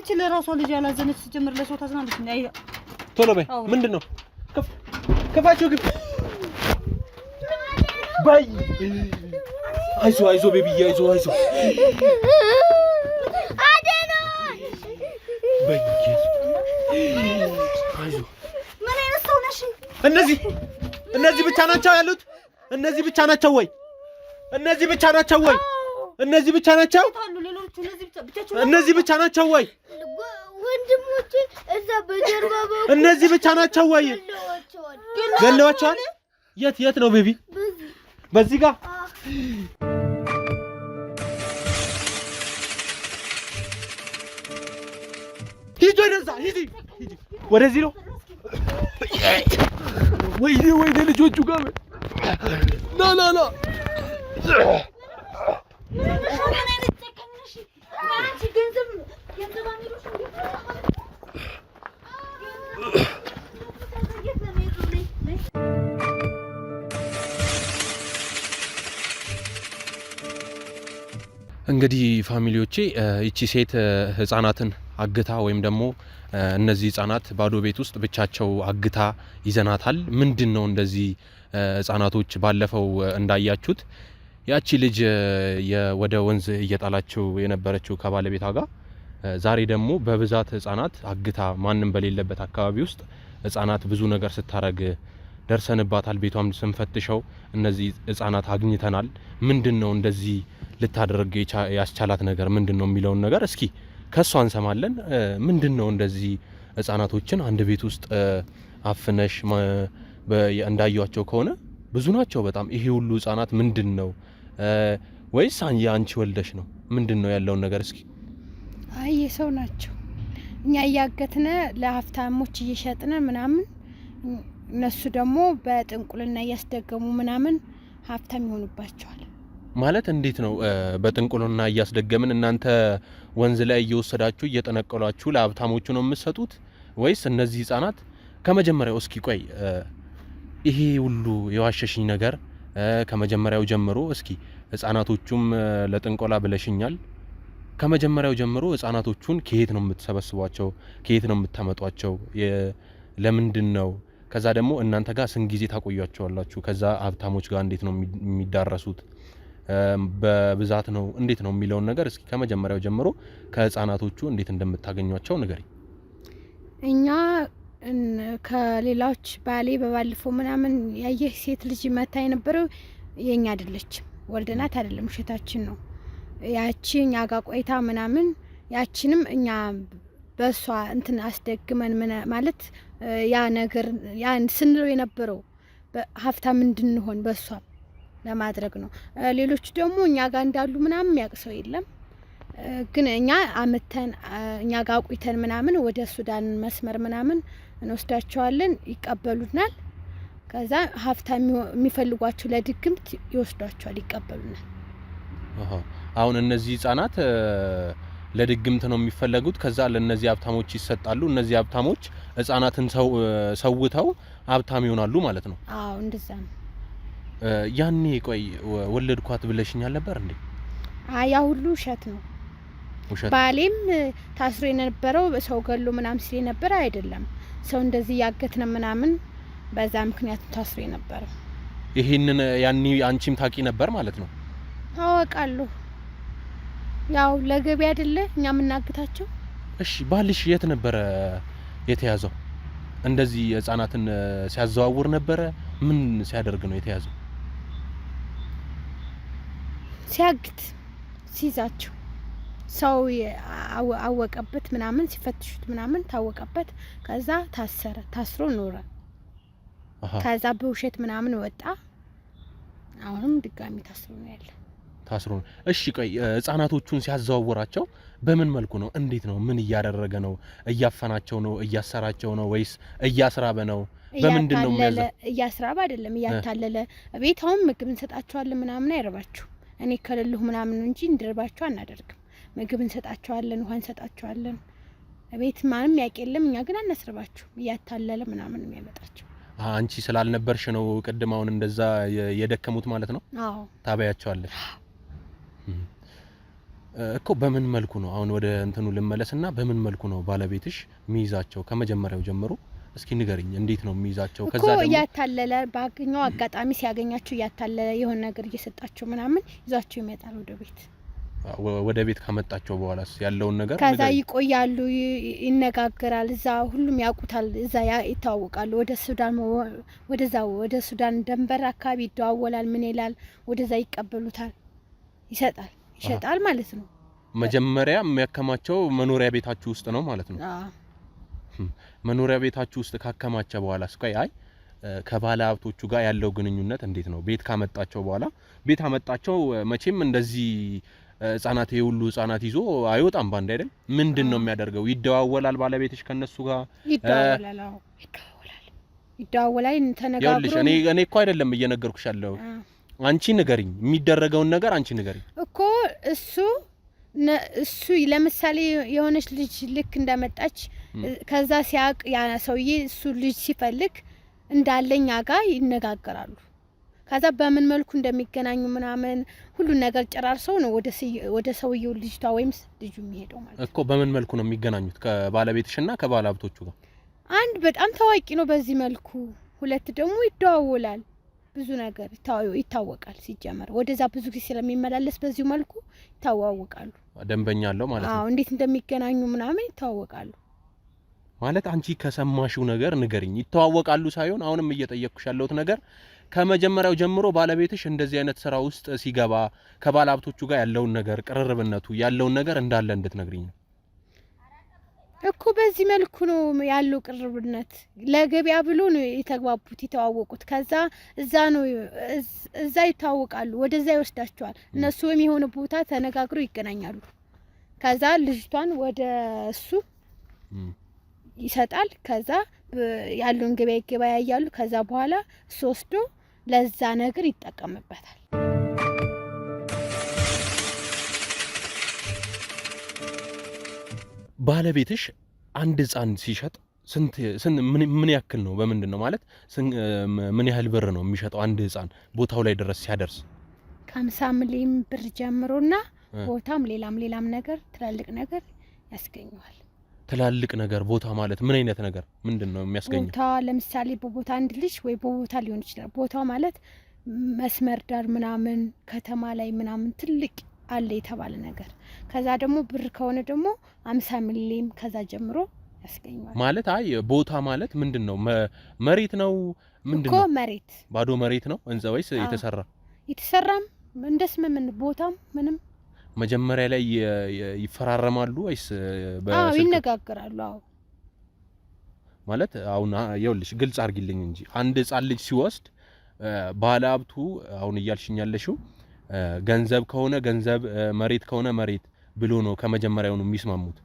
[SPEAKER 3] እቺ ለራሷ ልጅ ያላዘነች ጀምር ለሰው ታዝናለች እንዴ
[SPEAKER 1] ቶሎ በይ ምንድነው ክፈቺው ግብ በይ አይዞ ቤቢዬ አይዞ አይዞ
[SPEAKER 2] ምን አይነት ሰው ነሽ
[SPEAKER 1] እነዚህ ብቻ ናቸው ያሉት እነዚህ ብቻ ናቸው ወይ እነዚህ ብቻ ናቸው ወይ
[SPEAKER 2] ወንድሞቼ እዛ በጀርባ በኩል
[SPEAKER 1] እነዚህ ብቻ ናቸው ወይ ገለዋቸዋል የት ነው ቤቢ በዚህ ጋር ሂጂ ወደዚህ ነው ወይኔ ልጆቹ ጋር ና እንግዲህ ፋሚሊዎቼ እቺ ሴት ህፃናትን አግታ ወይም ደግሞ እነዚህ ህፃናት ባዶ ቤት ውስጥ ብቻቸው አግታ ይዘናታል ምንድነው እንደዚህ ህፃናቶች ባለፈው እንዳያችሁት ያቺ ልጅ ወደ ወንዝ እየጣላቸው የነበረችው ከባለቤቷ ጋር ዛሬ ደግሞ በብዛት ህፃናት አግታ ማንንም በሌለበት አካባቢ ውስጥ ህፃናት ብዙ ነገር ስታረግ ደርሰንባታል ቤቷም ስንፈትሸው እነዚህ ህፃናት አግኝተናል ምንድነው እንደዚህ ልታደርግ ያስቻላት ነገር ምንድነው የሚለውን ነገር እስኪ ከሷ እንሰማለን ምንድነው እንደዚህ ህፃናቶችን አንድ ቤት ውስጥ አፍነሽ እንዳያዩአቸው ከሆነ ብዙ ናቸው በጣም ይሄ ሁሉ ህፃናት ምንድነው ወይስ አንቺ ወልደሽ ነው ምንድነው ያለው ነገር እስኪ
[SPEAKER 4] አይ ሰው ናቸው እኛ ያያገትነ ለሀፍታሞች እየሸጥነ ምናምን እነሱ ደግሞ በጥንቁልና ያስደገሙ ምናምን ሀፍታም ይሆኑባቸዋል
[SPEAKER 1] ማለት እንዴት ነው በጥንቁልና ያስደገምን እናንተ ወንዝ ላይ እየወሰዳችሁ እየጠነቀሏችሁ ለሀብታሞቹ ነው የምትሰጡት ወይስ እነዚህ ህፃናት ከመጀመሪያው እስኪ ቆይ ይሄ ሁሉ የዋሸሽኝ ነገር ከመጀመሪያው ጀምሮ እስኪ ህፃናቶቹም ለጥንቆላ ብለሽኛል ከመጀመሪያው ጀምሮ ህፃናቶቹን ከየት ነው የምትሰበስቧቸው ከየት ነው የምታመጧቸው ለምንድን ነው ከዛ ደግሞ እናንተ ጋር ስንት ጊዜ ታቆያቸዋላችሁ ከዛ ሀብታሞች ጋር እንዴት ነው የሚዳረሱት በብዛት ነው እንዴት ነው የሚለው ነገር እስኪ ከመጀመሪያው ጀምሮ ከህፃናቶቹ እንዴት እንደምታገኙቸው ንገሪኝ
[SPEAKER 4] እኛ ከሌላዎች ባሌ በባለፈው ምናምን ያየህ ሴት ልጅ መታ የነበረው የኛ አይደለች ወልደናት አይደለም ውሸታችን ነው ያቺ እኛ ጋር ቆይታ ምናምን ያቺንም እኛ በሷ እንትን አስደግመን ማለት ያ ነገር ያን ስንለው የነበረው ሀፍታም እንድንሆን በሷ ለማድረግ ነው ሌሎች ደግሞ እኛ ጋር እንዳሉ ምናምን ያቅሰው የለም ግን እኛ አመተን እኛ ጋር ቆይተን ምናምን ወደ ሱዳን መስመር ምናምን እንወስዳቸዋለን ይቀበሉናል ከዛ ሀፍታም የሚፈልጓቸው ለድግምት ይወስዷቸዋል ይቀበሉናል
[SPEAKER 1] አሁን እነዚህ ህፃናት ለድግምት ነው የሚፈለጉት ከዛ ለነዚህ ሀብታሞች ይሰጣሉ እነዚህ ሀብታሞች ህፃናትን ሰውተው ሀብታም ይሆናሉ ማለት ነው
[SPEAKER 4] አዎ እንደዛ ነው
[SPEAKER 1] ያኔ ቆይ ወለድኳት ብለሽኛል ነበር እንዴ
[SPEAKER 4] ያ ሁሉ ውሸት ነው ባሌም ታስሮ የነበረው ሰው ገሎ ምናምን ሲል ነበር አይደለም ሰው እንደዚህ ያገትነ ምናምን በዛ ምክንያት ታስሮ የነበረው
[SPEAKER 1] ይሄንን ያኔ አንቺም ታቂ ነበር ማለት ነው
[SPEAKER 4] አወቃለሁ ያው ለገቢ አይደለ እኛ ምናግታቸው
[SPEAKER 1] እሺ ባልሽ የት ነበር የተያዘው እንደዚህ ህፃናትን ሲያዘዋውር ነበር ምን ሲያደርግ ነው የተያዘው
[SPEAKER 4] ሲያግት ሲዛቸው ሰው አወቀበት ምናምን ሲፈትሹት ምናምን ታወቀበት ከዛ ታስሮ ኖረ ከዛ በውሸት ምናምን ወጣ አሁንም ድጋሚ ታስሮ ነው ያለው
[SPEAKER 1] ታስሮ እሺ ቆይ ህፃናቶቹን ሲያዘዋውራቸው በምን መልኩ ነው እንዴት ነው ምን እያደረገ ነው እያፈናቸው ነው እያሰራቸው ነው ወይስ እያስራበ ነው በምንድን ነው የሚያዘ
[SPEAKER 4] እያስራበ አይደለም እያታለለ ቤታውን ምግብ እንሰጣቸዋለን ምናምን አይረባችሁ እኔ ከለልሁ ምናምን እንጂ እንድርባቸው አናደርግም ምግብ እንሰጣቸዋለን ውሃ እንሰጣቸዋለን ቤት ማንም ያቀለም እኛ ግን አናስርባችሁ እያታለለ ምናምን የሚያመጣቸው
[SPEAKER 1] አንቺ ስላልነበርሽ ነው ቀድማውን እንደዛ የደከሙት ማለት ነው
[SPEAKER 4] አዎ
[SPEAKER 1] ታባያቸዋለሽ እኮ በምን መልኩ ነው አሁን ወደ እንትኑ ልመለስና በምን መልኩ ነው ባለቤትሽ ሚይዛቸው ከመጀመሪያው ጀምሮ እስኪ ንገሪኝ እንዴት ነው ሚይዛቸው
[SPEAKER 4] ከዛ ደግሞ ያታለለ ባገኘው አጋጣሚ ሲያገኛቸው ያታለለ የሆነ ነገር እየሰጣቸው ምናምን ይዟቸው ይመጣል ወደ ቤት ካመጣቸው በኋላስ ያለውን ነገር ከዛ ይቆያሉ ይነጋገራል እዛ ሁሉም ያውቁታል እዛ ይታወቃሉ ወደ ሱዳን ደንበር አካባቢ ይደዋወላል ምን ይላል ወደዛ ይቀበሉታል ይሸጣል ማለት ነው
[SPEAKER 1] መጀመሪያ የሚያከማቸው መኖሪያ ቤታችሁ ውስጥ ነው ማለት ነው መኖሪያ ቤታችሁ ውስጥ ካከማቸ በኋላ ስቆይ ከባለ ሀብቶቹ ጋር ያለው ግንኙነት እንዴት ነው ቤት ካመጣቸው በኋላ ቤት አመጣቸው መቼም እንደዚህ ህፃናት የሁሉ ህፃናት ይዞ አይወጣም ባንድ አይደል ምንድነው የሚያደርገው ይደዋወላል ባለቤትሽ ከነሱ ጋር
[SPEAKER 4] ይደዋወላል ተነጋግሮ
[SPEAKER 1] እኔ እኮ አይደለም እየነገርኩሽ ያለው አንቺ ንገሪኝ የሚደረገውን ነገር አንቺ ንገሪኝ እኮ
[SPEAKER 4] እሱ ለምሳሌ የሆነች ልጅ ልክ እንደመጣች ከዛ ሲያቅ ያ ሰውዬ እሱ ልጅ ሲፈልግ እንዳለኛ ጋር ይነጋገራሉ ከዛ በምን መልኩ እንደሚገናኙ ምናምን ሁሉ ነገር ጨራርሰው ነው ወደ ሰውዬው ልጅቷ ወይም ልጁ የሚሄደው ማለት
[SPEAKER 1] እኮ በምን መልኩ ነው የሚገናኙት ከባለቤትሽና ከባለሀብቶቹ ጋር
[SPEAKER 4] አንድ በጣም ታዋቂ ነው በዚህ መልኩ ሁለት ደግሞ ይደዋወላል ብዙ ነገር ይታወቃል ሲጀመር ወደዛ ብዙ ጊዜ ስለሚመላለስ በዚህ መልኩ ይታወቃሉ
[SPEAKER 1] ደንበኛ አለው ማለት ነው
[SPEAKER 4] እንዴት እንደሚገናኙ ምናምን ይታወቃሉ
[SPEAKER 1] ማለት አንቺ ከሰማሽው ነገር ንገሪኝ ይታወቃሉ ሳይሆን አሁንም እየጠየቅኩሽ ያለሁት ነገር ከመጀመሪያው ጀምሮ ባለቤትሽ እንደዚህ አይነት ስራ ውስጥ ሲገባ ከባለሀብቶቹ ጋር ያለውን ነገር ቅርርብነቱ ያለውን ነገር እንዳለ እንድትነግሪኝ ነው
[SPEAKER 4] እኮ በዚህ መልኩ ነው ያለው ቅርርብነት ለገበያ ብሎ ነው የተግባቡት የተዋወቁት ከዛ እዛ ይታወቃሉ ወደዛ ይወስዳቸዋል እነሱ የሆነ ቦታ ተነጋግረው ይገናኛሉ ከዛ ልጅቷን ወደ እሱ ይሰጣል ከዛ ያሉን ገበያ ያያሉ ከዛ በኋላ እሱ ወስዶ ለዛ ነገር ይጠቀምበታል
[SPEAKER 1] ባለቤትሽ አንድ ህፃን ሲሸጥ ስንት ምን ያክል ነው በምንድነው ማለት ምን ያህል ብር ነው የሚሸጠው አንድ ህፃን ቦታው ላይ ድረስ ሲያደርስ
[SPEAKER 4] 50 ሚሊዮን ብር ጀምሮና ቦታም ሌላም ነገር ትላልቅ ነገር ያስገኛል
[SPEAKER 1] ትላልቅ ነገር ቦታ ማለት ምን አይነት ነገር ምንድነው የሚያስገኘው
[SPEAKER 4] ቦታ ለምሳሌ በቦታ አንድ ልጅ ወይ በቦታ ሊሆን ይችላል ቦታው ማለት መስመር ዳር ምናምን ከተማ ላይ ምናምን ትልቅ አለ የተባለ ነገር ከዛ ደግሞ ብር ከሆነ ደግሞ 50 ሚሊዮን ከዛ ጀምሮ ያስገኛል ማለት
[SPEAKER 1] ቦታ ማለት ምንድነው መሬት ነው ምንድነው
[SPEAKER 4] እኮ መሬት
[SPEAKER 1] ባዶ መሬት ነው እንዛ ወይስ የተሰራም
[SPEAKER 4] እንደስመምን ቦታም ምንም
[SPEAKER 1] መጀመሪያ ላይ ይፈራረማሉ ወይስ
[SPEAKER 4] ይነጋገራሉ
[SPEAKER 1] ማለት አሁን ይኸውልሽ ግልጽ አርጊልኝ እንጂ አንድ ህፃን ልጅ ሲወስድ ባለሀብቱ አሁን እያልሽኛለሽው ገንዘብ ከሆነ ገንዘብ መሬት ከሆነ መሬት ብሎ ነው ከመጀመሪያው ነው የሚስማሙት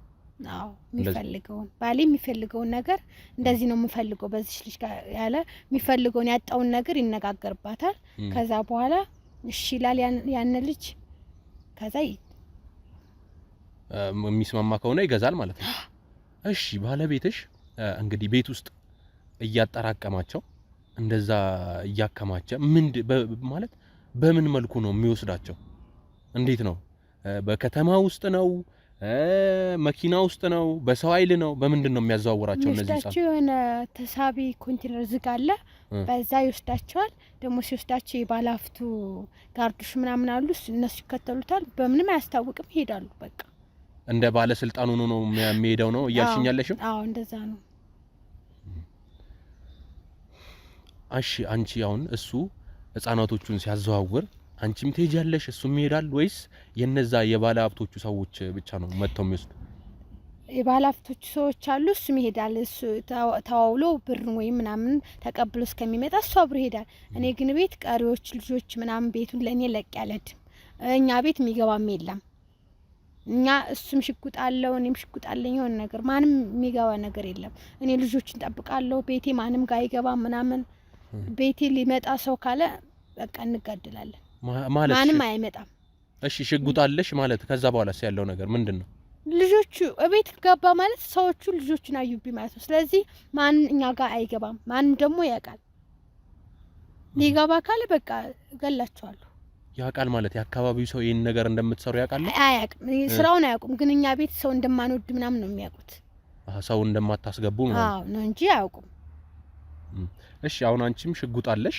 [SPEAKER 4] የሚፈልገውን ባሊ የሚፈልገውን ነገር እንደዚህ ነው የምፈልገው በዚህ ልጅ ጋር ያለ የሚፈልገውን ያጣውን ነገር ይነጋገርባታል ከዛ በኋላ እሺ ይላል ያን ልጅ ከዛ
[SPEAKER 1] የሚስማማ ከሆነ ይገዛል ማለት ነው። እሺ ባለቤትሽ እንግዲህ ቤት ውስጥ እያጠራቀማቸው እንደዛ እያከማቸ ማለት በምን መልኩ ነው የሚወስዳቸው? እንዴት ነው? በከተማ ውስጥ ነው? መኪና ውስጥ ነው? በሰው ኃይል ነው? በምንድን ነው የሚያዘዋውራቸው? እነዚህ
[SPEAKER 4] ይወስዳቸው የሆነ ተሳቢ ኮንቴነር ዝግ አለ፣ በዛ ይወስዳቸዋል። ደግሞ ሲወስዳቸው የባለሀብቱ ጋርዶች ምናምን አሉ፣ እነሱ ይከተሉታል። በምንም አያስታውቅም፣ ይሄዳሉ። በቃ
[SPEAKER 1] እንደ ባለስልጣኑ ነው የሚሄደው ነው እያልሽኛለሽው?
[SPEAKER 4] አዎ እንደዛ ነው።
[SPEAKER 1] እሺ አንቺ አሁን እሱ ህፃናቶቹን ሲያዘዋውር አንቺም ትሄጃለሽ እሱም ይሄዳል ወይስ የነዛ የባለሀብቶቹ ሰዎች ብቻ ነው መጥተው የሚወስዱ?
[SPEAKER 4] የባለሀብቶቹ ሰዎች አሉ፣ እሱም ይሄዳል። እሱ ተዋውሎ ብር ወይ ምናምን ተቀብሎ እስከሚመጣ እሱ አብሮ ይሄዳል። እኔ ግን ቤት ቀሪዎች ልጆች ምናምን ቤቱን ለኔ ለቅ ያለድም እኛ ቤት የሚገባም የለም። እኛ እሱም ሽጉጥ አለው እኔም ሽጉጥ አለኝ። የሆነ ነገር ማንም የሚገባ ነገር የለም። እኔ ልጆችን ጠብቃለሁ። ቤቴ ማንም ጋር አይገባም ምናምን። ቤቴ ሊመጣ ሰው ካለ በቃ እንጋደላለን ማለት ማንም አይመጣም።
[SPEAKER 1] እሺ ሽጉጥ አለሽ ማለት ከዛ በኋላስ ያለው ነገር ምንድነው?
[SPEAKER 4] ልጆቹ እቤት ገባ ማለት ሰዎቹ ልጆቹን አዩብኝ ማለት ነው። ስለዚህ ማን እኛ ጋር አይገባም። ማንም ደግሞ ያውቃል። ሊገባ ካለ በቃ እገላቸዋለሁ።
[SPEAKER 1] ያውቃል ማለት የአካባቢው ሰው ይሄን ነገር እንደምትሰሩ ያውቃል?
[SPEAKER 4] አያውቅም። ስራውን አያውቁም። ግን እኛ ቤት ሰው እንደማንወድ ምናምን ነው የሚያውቁት።
[SPEAKER 1] ሰው እንደማታስገቡ ነው?
[SPEAKER 4] አዎ ነው እንጂ አያውቁም።
[SPEAKER 1] እሺ አሁን አንቺም ሽጉጥ አለሽ፣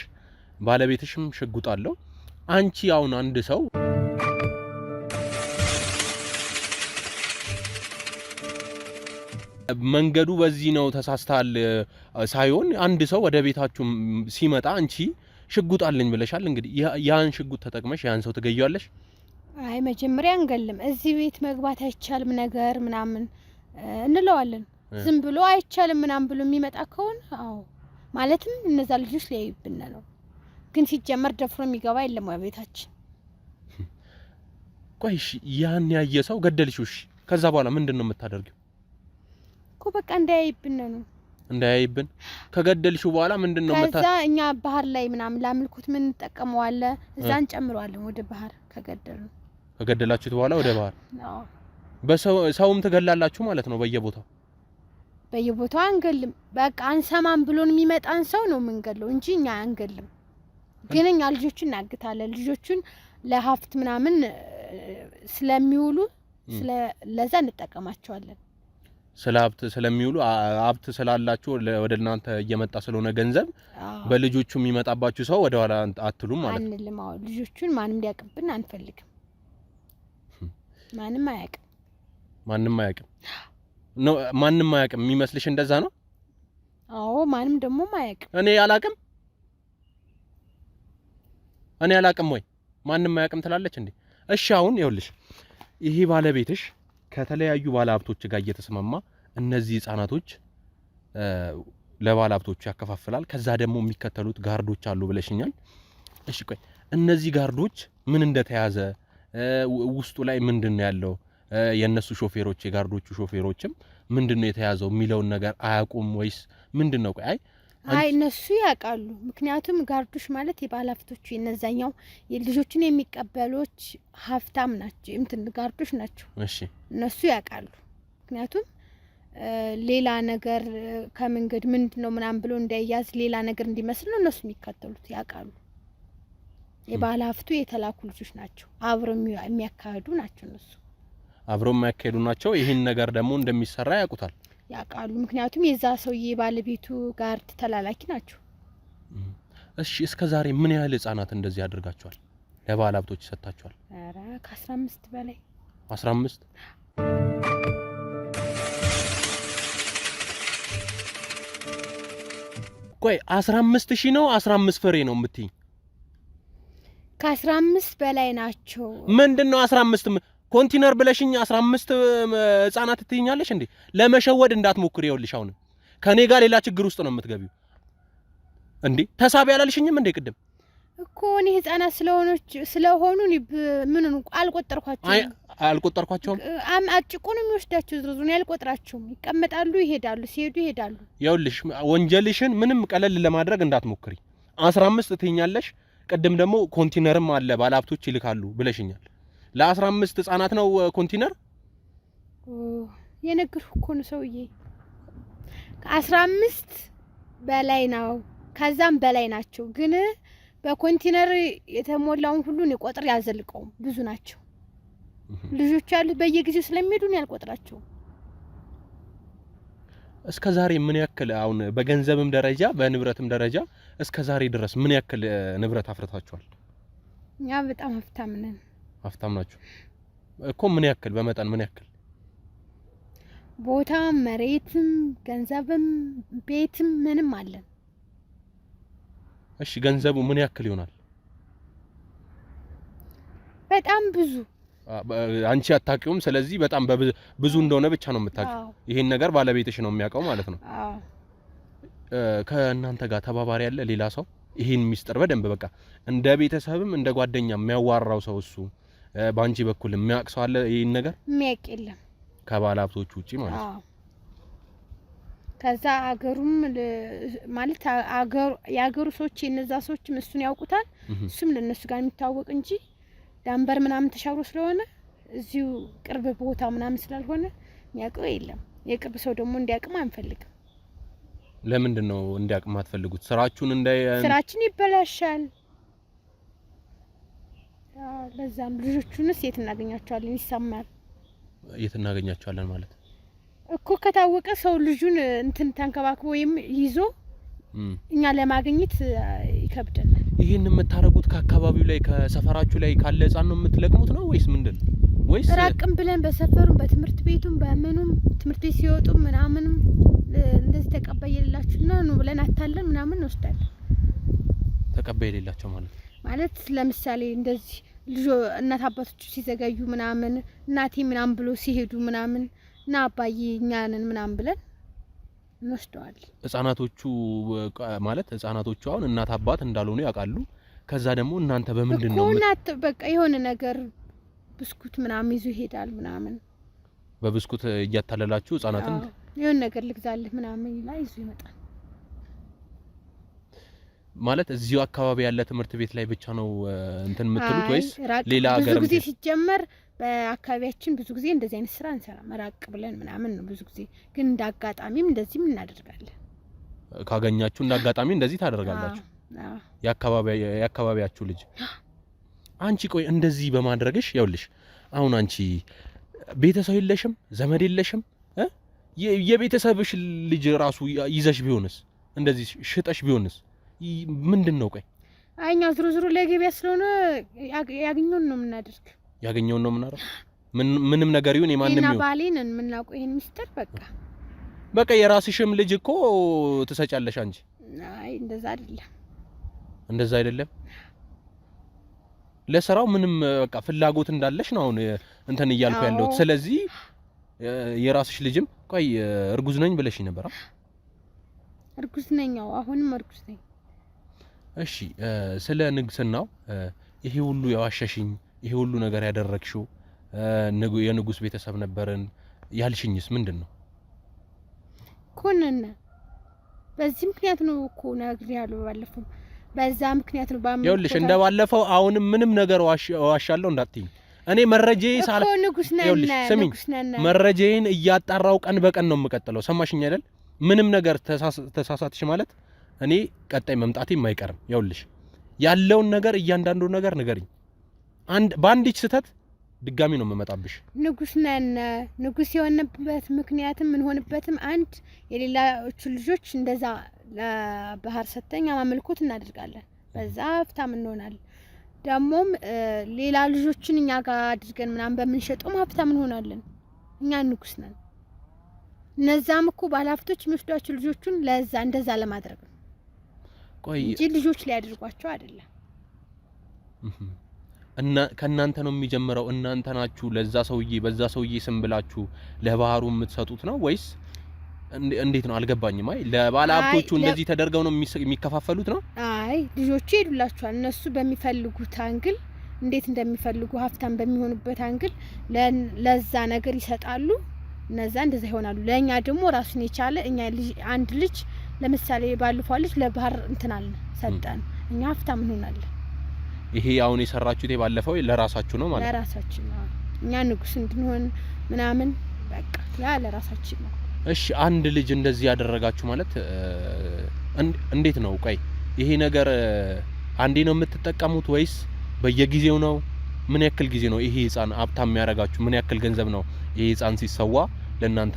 [SPEAKER 1] ባለቤትሽም ሽጉጥ አለው። አንቺ አሁን አንድ ሰው መንገዱ በዚህ ነው ተሳስተሃል ሳይሆን አንድ ሰው ወደ ቤታችሁ ሲመጣ አንቺ ሽጉጥ አለኝ ብለሻል። እንግዲህ ያን ሽጉጥ ተጠቅመሽ ያን ሰው ትገያለሽ?
[SPEAKER 4] አይ መጀመሪያ አንገልም። እዚህ ቤት መግባት አይቻልም ነገር ምናምን እንለዋለን። ዝም ብሎ አይቻልም ምናምን ብሎ የሚመጣ ከሆነ አዎ ማለትም እነዛ ልጆች ሊያዩብን ነው። ግን ሲጀመር ደፍሮ የሚገባ የለም ወደ ቤታችን።
[SPEAKER 1] ቆይ እሺ ያን ያየ ሰው ገደልሽው? እሺ ከዛ በኋላ ምንድነው የምታደርጊው?
[SPEAKER 4] እኮ በቃ እንዳያይብን ነው።
[SPEAKER 1] እንዳያይብን ከገደልሽው በኋላ ምንድነው
[SPEAKER 4] ከዛ እኛ ባህር ላይ ምናምን ላምልኩት ምን ተጠቀመዋለ እዛን ጨምሯለን ወደ ባህር ከገደላችሁት በኋላ ወደ ባህር። አዎ በሰውም ትገላላችሁ ማለት ነው በየቦታው አንገልም። በቃ አንሰማም ብሎን የሚመጣን ሰው ነው የምንገለው እንጂ እኛ አንገልም። ግን እኛ ልጆቹን እናግታለን። ልጆቹን ለሀብት ምናምን ስለሚውሉ ለዛ እንጠቀማቸዋለን።
[SPEAKER 1] ስለ ሀብት ስለሚውሉ ሀብት ስላላችሁ ወደ እናንተ እየመጣ ስለሆነ ገንዘብ በልጆቹ የሚመጣባችሁ ሰው ወደ ኋላ አትሉም ማለት ነው?
[SPEAKER 4] አንልም። አዎ ልጆቹን ማንም ሊያቅብን አንፈልግም። ማንም አያቅም ነው።
[SPEAKER 1] ማንም አያቅም የሚመስልሽ እንደዛ ነው?
[SPEAKER 4] አዎ ማንም ደግሞ አያቅም።
[SPEAKER 1] እኔ አላቅም ወይ ማንም አያቅም ትላለች እንዴ? እሺ አሁን ይኸውልሽ ይሄ ባለቤትሽ ከተለያዩ ባለሀብቶች ጋር እየተስማማ እነዚህ ህፃናቶች ለባለሀብቶቹ ያከፋፍላል። ከዛ ደግሞ የሚከተሉት ጋርዶች አሉ ብለሽኛል። እሺ ቆይ እነዚህ ጋርዶች ምን እንደተያዘ ውስጡ ላይ ምንድነው ያለው የነሱ ሾፌሮች የጋርዶቹ ሾፌሮችም ምንድነው የተያዘው የሚለውን ነገር አያውቁም ወይስ ምንድነው? ቆይ
[SPEAKER 4] አይ እነሱ ያውቃሉ። ምክንያቱም ጋርዶች ማለት የባለሀብቶቹ የነዛኛው የልጆችን የሚቀበሉት ሀብታም ናቸው። እንትን ጋርዶች ናቸው።
[SPEAKER 1] እሺ
[SPEAKER 4] እነሱ ያውቃሉ። ምክንያቱም ሌላ ነገር ከመንገድ ምንድነው ምናምን ብሎ እንዳይያዝ ሌላ ነገር እንዲመስል ነው እነሱ የሚከተሉት። ያውቃሉ። የባለሀብቱ የተላኩ ልጆች ናቸው። አብረው የሚያካሂዱ ናቸው። እነሱ
[SPEAKER 1] አብረው የሚያካሂዱ ናቸው። ይሄን ነገር ደግሞ እንደሚሰራ ያውቁታል።
[SPEAKER 4] ያውቃሉ። ምክንያቱም የዛ ሰውዬ ባለቤቱ ጋርድ ተላላኪ ናቸው።
[SPEAKER 1] እሺ እስከዛሬ ምን ያህል ህፃናት እንደዚህ አድርጋቸዋል? ለባለሀብቶች ሰጣቸዋል?
[SPEAKER 4] ኧረ ከ15 በላይ
[SPEAKER 1] 15 ቆይ 15 ሺህ ነው 15 ፍሬ ነው የምትይኝ?
[SPEAKER 4] ከ15 በላይ ናቸው።
[SPEAKER 1] ምንድነው 15 ኮንቲነር ብለሽኝ 15 ህፃናት ትይኛለሽ እንዴ? ለመሸወድ እንዳትሞክሪ። ይኸውልሽ አሁን ከኔ ጋር ሌላ ችግር ውስጥ ነው የምትገቢው እንዴ? ተሳቢ ያላልሽኝም እንዴ ቅድም
[SPEAKER 4] እኮ እኔ ህፃናት ስለሆኑ ምን
[SPEAKER 1] አልቆጠርኳቸውም።
[SPEAKER 4] አጭቁን የሚወስዳቸው ዝርዝሩን ያልቆጥራቸውም። ይቀመጣሉ፣ ይሄዳሉ፣ ሲሄዱ ይሄዳሉ።
[SPEAKER 1] ይኸውልሽ ወንጀልሽን ምንም ቀለል ለማድረግ እንዳትሞክሪ። 15 ትይኛለሽ። ቅድም ደግሞ ኮንቲነርም አለ ባለሀብቶች ይልካሉ ብለሽኛል። ለ15 ህፃናት ነው ኮንቲነር?
[SPEAKER 4] የነገርኩህ እኮ ነው ሰውዬ 15 በላይ ነው ከዛም በላይ ናቸው ግን በኮንቴነር የተሞላውን ሁሉ ነው ቆጥር ያዘልቀው ብዙ ናቸው ልጆች ያሉት በየጊዜው ስለሚሄዱ ነው ያልቆጥራቸው
[SPEAKER 1] እስከዛሬ ምን ያክል አሁን በገንዘብም ደረጃ በንብረትም ደረጃ እስከዛሬ ድረስ ምን ያክል ንብረት አፍርታችኋል
[SPEAKER 4] ያ በጣም ሀብታም ናችሁ
[SPEAKER 1] እኮ ምን ያክል በመጠን ምን ያክል
[SPEAKER 4] ቦታ መሬትም ገንዘብም ቤትም ምንም አለን
[SPEAKER 1] እሺ ገንዘቡ ምን ያክል ይሆናል
[SPEAKER 4] በጣም ብዙ
[SPEAKER 1] አንቺ አታውቂውም ስለዚህ በጣም ብዙ እንደሆነ ብቻ ነው የምታውቂው ይሄን ነገር ባለቤትሽ ነው የሚያውቀው ማለት ነው
[SPEAKER 4] አዎ
[SPEAKER 1] ከእናንተ ጋር ተባባሪ ያለ ሌላ ሰው ይሄን ሚስጥር በደንብ በቃ እንደ ቤተሰብም እንደ ጓደኛ የሚያዋራው ሰው እሱ ባንቺ በኩል የሚያውቅ ሰው አለ ይሄን ነገር
[SPEAKER 4] የሚያውቅ የለም
[SPEAKER 1] ከባለሀብቶቹ ውጪ ማለት ነው
[SPEAKER 4] ከዛ አገሩም ማለት ያገሩ ሰዎች የነዛ ሰዎችም እሱን ያውቁታል እሱም ለነሱ ጋር የሚታወቅ እንጂ ዳንበር ምናምን ተሻግሮ ስለሆነ እዚሁ ቅርብ ቦታ ምናምን ስላልሆነ የሚያውቀው የለም የቅርብ ሰው ደግሞ እንዲያውቅም አንፈልግም
[SPEAKER 1] ለምንድን ነው እንዲያውቅም አትፈልጉት
[SPEAKER 4] ስራችን ይበላሻል ለዛም ልጆቹንስ የት እናገኛቸዋለን ይሰማል
[SPEAKER 1] የት እናገኛቸዋለን ማለት
[SPEAKER 4] እኮ ከታወቀ ሰው ልጁን እንትን ተንከባክቦ ይዞ እኛ ለማግኘት ይከብደናል
[SPEAKER 1] ይሄን የምታረጉት ከአካባቢው ላይ ከሰፈራችሁ ላይ ካለ ህፃን ነው የምትለቅሙት ነው ወይስ ምንድን ወይስ
[SPEAKER 4] ራቅም ብለን በሰፈሩም በትምህርት ቤቱም በመኑም ትምህርት ቤት ሲወጡ ምናምንም እንደዚህ ተቀባይ የሌላችሁና ነው ብለን አታለን ምናምን ወስዳለን
[SPEAKER 1] ተቀባይ የሌላቸው ማለት
[SPEAKER 4] ለምሳሌ እንደዚህ ልጆ እናት አባቶቹ ሲዘጋዩ ምናምን እናቴ ምናምን ብሎ ሲሄዱ ምናምን እና አባዬ እኛንን ምናምን ብለን እንወስደዋል
[SPEAKER 1] ህፃናቶቹ ማለት ህፃናቶቹ አሁን እናት አባት እንዳልሆኑ ያውቃሉ ከዛ ደግሞ እናንተ በመንድን ነው
[SPEAKER 4] እናት በቃ የሆነ ነገር ብስኩት ምናምን ይዞ ይሄዳል ምናምን
[SPEAKER 1] በብስኩት እያታለላችሁ ህፃናትን
[SPEAKER 4] የሆነ ነገር ልግዛልህ ምናምን ይላል ይዞ ይመጣል
[SPEAKER 1] ማለት እዚሁ አካባቢ ያለ ትምህርት ቤት ላይ ብቻ ነው እንትን የምትሉት ወይስ ሌላ ሀገር
[SPEAKER 4] ብዙ ጊዜ ሲጀመር በአካባቢያችን ብዙ ጊዜ እንደዚህ አይነት ስራ እንሰራ መራቅ ብለን ምናምን ነው ብዙ ጊዜ ግን እንዳጋጣሚም እንደዚህም እናደርጋለን
[SPEAKER 1] ካገኛችሁ እንዳጋጣሚ እንደዚህ ታደርጋላችሁ የአካባቢያችሁ ልጅ አንቺ ቆይ እንደዚህ በማድረግሽ ያውልሽ አሁን አንቺ ቤተሰብ የለሽም ዘመድ የለሽም የቤተሰብሽ ልጅ ራሱ ይዘሽ ቢሆንስ እንደዚህ ሽጠሽ ቢሆንስ ምንድነው ቆይ
[SPEAKER 4] አይኛ ዝሩ ለገበያ ስለሆነ ያገኘውን ነው የምናደርግ
[SPEAKER 1] ምንም ነገር ይሁን የማንንም ይሁን
[SPEAKER 4] እና ባሌንን ምናውቀው ይሄን ሚስጥር
[SPEAKER 1] በቃ የራስሽም ልጅ እኮ ትሰጫለሽ አንቺ
[SPEAKER 4] አይ እንደዛ አይደለም
[SPEAKER 1] ለስራው ምንም በቃ ፍላጎት እንዳለሽ ነው አሁን እንትን እያልኩ ያለው ስለዚህ የራስሽ ልጅም ቆይ እርጉዝ ነኝ ብለሽ ነበር
[SPEAKER 4] እርጉዝ ነኝ አሁንም እርጉዝ ነኝ
[SPEAKER 1] እሺ ስለ ንግስናው ይሄ ሁሉ ያዋሸሽኝ ይሄ ሁሉ ነገር ያደረክሽው የንጉስ ቤተሰብ ነበርን ያልሽኝስ ምንድነው
[SPEAKER 4] ኮነና በዚህ ምክንያት ነው እኮ ነግሬያለሁ ባለፈው በዛ ምክንያት ነው
[SPEAKER 1] ይኸውልሽ እንደባለፈው አሁንም ምንም ነገር ዋሻለሁ እንዳትይኝ እኔ መረጃዬ ሳላ ይኸውልሽ ስሚኝ መረጃዬን እያጣራው ቀን በቀን ነው የምቀጥለው ሰማሽኝ አይደል ምንም ነገር ተሳሳትሽ ማለት እኔ ቀጣይ መምጣቴ የማይቀርም ይኸውልሽ ያለውን ነገር እያንዳንዱ ነገር ንገሪኝ በአንዲት ስህተት ድጋሚ ነው መመጣብሽ
[SPEAKER 4] ንጉስ የሆነበት ምክንያትም ምን ሆነበትም አንድ የሌላዎቹ ልጆች እንደዛ ለባህር ሰተኛ ማመልኮት እናደርጋለን በዛ ሀብታም እንሆናለን ደሞም ሌላ ልጆችን እኛ ጋር አድርገን ምናምን በመንሸጠው ሀብታም እንሆናለን እኛ ንጉስ ነን እነዛም እኮ ባለሀብቶች የሚወስዷቸው ልጆቹን ለዛ እንደዛ ለማድረግ ነው
[SPEAKER 1] ቆይ
[SPEAKER 4] እንጂ ልጆች ላይ ያድርጓቸው አይደለም
[SPEAKER 1] እና ከናንተ ነው የሚጀምረው እናንተ ናችሁ ለዛ ሰውዬ በዛ ሰውዬ ስም ብላችሁ ለባህሩ የምትሰጡት ነው ወይስ እንዴት ነው አልገባኝም አይ ለባለሀብቶቹ እንደዚህ ተደርገው ነው የሚከፋፈሉት ነው
[SPEAKER 4] አይ ልጆቹ ይሄዱላችኋል እነሱ በሚፈልጉት አንግል እንዴት እንደሚፈልጉ ሀብታም በሚሆኑበት አንግል ለዛ ነገር ይሰጣሉ እነዛ እንደዛ ይሆናሉ ለኛ ደግሞ ራሱን የቻለ እኛ አንድ ልጅ ለምሳሌ ባለፈው ልጅ ለባህር እንትናል ሰጠን እኛ ሀብታም እንሆናለን
[SPEAKER 1] ይሄ አሁን የሰራችሁት ባለፈው ለራሳችሁ ነው ማለት
[SPEAKER 4] ለራሳችን ነው እኛ ንጉስ እንድንሆን ምናምን በቃ ያ ለራሳችን ነው።
[SPEAKER 1] እሺ አንድ ልጅ እንደዚህ ያደረጋችሁ ማለት እንዴት ነው? ቆይ ይሄ ነገር አንዴ ነው የምትጠቀሙት ወይስ በየጊዜው ነው? ምን ያክል ጊዜ ነው ይሄ ህፃን ሀብታም የሚያደርጋችሁ? ምን ያክል ገንዘብ ነው ይሄ ህፃን ሲሰዋ ለእናንተ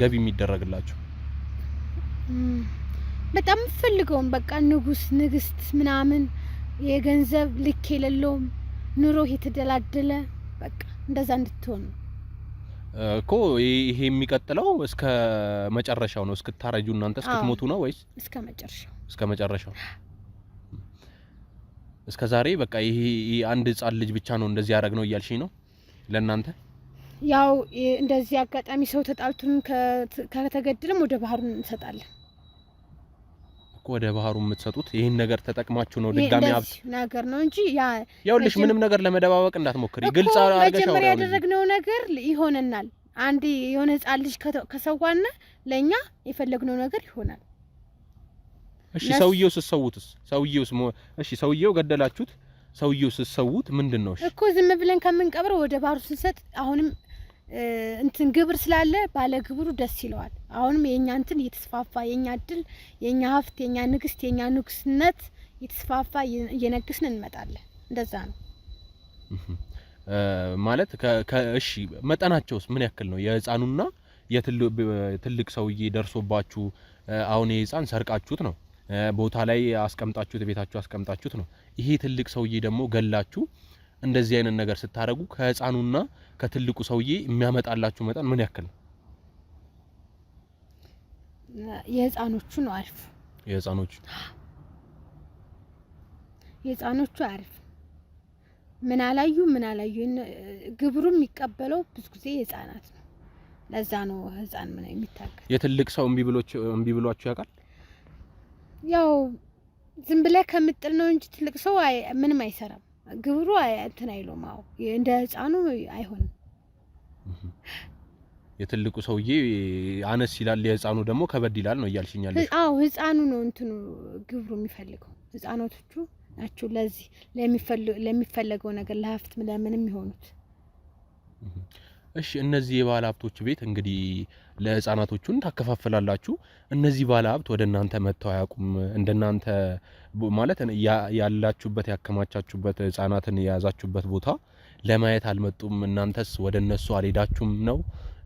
[SPEAKER 1] ገቢ የሚደረግላችሁ?
[SPEAKER 4] በጣም ፈልገውም በቃ ንጉስ ንግስት ምናምን የገንዘብ ልክ የሌለውም ኑሮ የተደላደለ በቃ እንደዛ እንድትሆን
[SPEAKER 1] እኮ ይሄ የሚቀጥለው እስከ መጨረሻው ነው? እስክታረጁ እናንተ እስክትሞቱ ነው ወይስ እስከ መጨረሻው? እስከ ዛሬ በቃ ይሄ አንድ ህፃን ልጅ ብቻ ነው እንደዚህ ያደረግ ነው እያልሽኝ ነው ለእናንተ?
[SPEAKER 4] ያው እንደዚህ አጋጣሚ ሰው ተጣልቱን ከተገደለም ወደ ባህሩ እንሰጣለን
[SPEAKER 1] እኮ። ወደ ባህሩ የምትሰጡት ይሄን ነገር ተጠቅማችሁ ነው ድጋሚ ሀብት
[SPEAKER 4] ነገር ነው እንጂ
[SPEAKER 1] ያውልሽ ምንም ነገር ለመደባበቅ እንዳትሞክሪ። ግልጽ አድርገሽ
[SPEAKER 4] መጀመሪያ ያደረግነው ነገር ይሆነናል። አንዴ የሆነ ህፃን ልጅ ከሰዋና ለኛ የፈለግነው ነገር ይሆናል።
[SPEAKER 1] እሺ ሰውየው ስሰውትስ? እሺ ሰውየው ገደላችሁት፣ ሰውየው ስሰውት ምንድነው? እሺ
[SPEAKER 4] እኮ ዝም ብለን ከምንቀብረው ወደ ባህሩ ስንሰጥ አሁንም እንትን ግብር ስላለ ባለ ግብሩ ደስ ይለዋል። አሁንም የኛ እንትን እየተስፋፋ የኛ እድል የኛ ሀብት የኛ ንግስት የኛ ንጉስነት እየተስፋፋ እየነገስን እንመጣለን። እንደዛ ነው
[SPEAKER 1] ማለት እሺ መጠናቸውስ ምን ያክል ነው? የህፃኑና የትልቅ ሰውዬ ደርሶባችሁ አሁን የህፃን ሰርቃችሁት ነው ቦታ ላይ አስቀምጣችሁት ቤታችሁ አስቀምጣችሁት ነው። ይሄ ትልቅ ሰውዬ ደግሞ ገላችሁ እንደዚህ አይነት ነገር ስታረጉ ከህፃኑና ከትልቁ ሰውዬ የሚያመጣላችሁ መጠን ምን ያክል ነው?
[SPEAKER 4] የህፃኖቹ ነው አሪፍ። የህፃኖቹ አሪፍ ምን አላዩ ግብሩ የሚቀበለው ብዙ ጊዜ ህፃናት ነው። ለዛ ነው ህፃን ምን የሚታገል።
[SPEAKER 1] የትልቅ ሰው እምቢ ብሏችሁ ያውቃል?
[SPEAKER 4] ያው ዝም ብለህ ከምጥል ነው እንጂ ትልቅ ሰው ምንም አይሰራም። ግብሩ እንትን አይሎም። አዎ እንደ ህፃኑ አይሆንም።
[SPEAKER 1] የትልቁ ሰውዬ አነስ ይላል፣ የህፃኑ ደግሞ ከበድ ይላል ነው እያልሽኛል?
[SPEAKER 4] አዎ ህፃኑ ነው እንትኑ ግብሩ የሚፈልገው። ህፃናቶቹ ናቸው ለዚህ ለሚፈለገው ነገር ለሀብት ለምንም የሚሆኑት።
[SPEAKER 1] እሺ እነዚህ የባለ ሀብቶች ቤት እንግዲህ ለህፃናቶቹን ታከፋፍላላችሁ። እነዚህ ባለ ሀብት ወደ እናንተ መጥተው አያውቁም? እንደናንተ ማለት ያላችሁበት ያከማቻችሁበት ህፃናትን የያዛችሁበት ቦታ ለማየት አልመጡም? እናንተስ ወደ እነሱ አልሄዳችሁም ነው?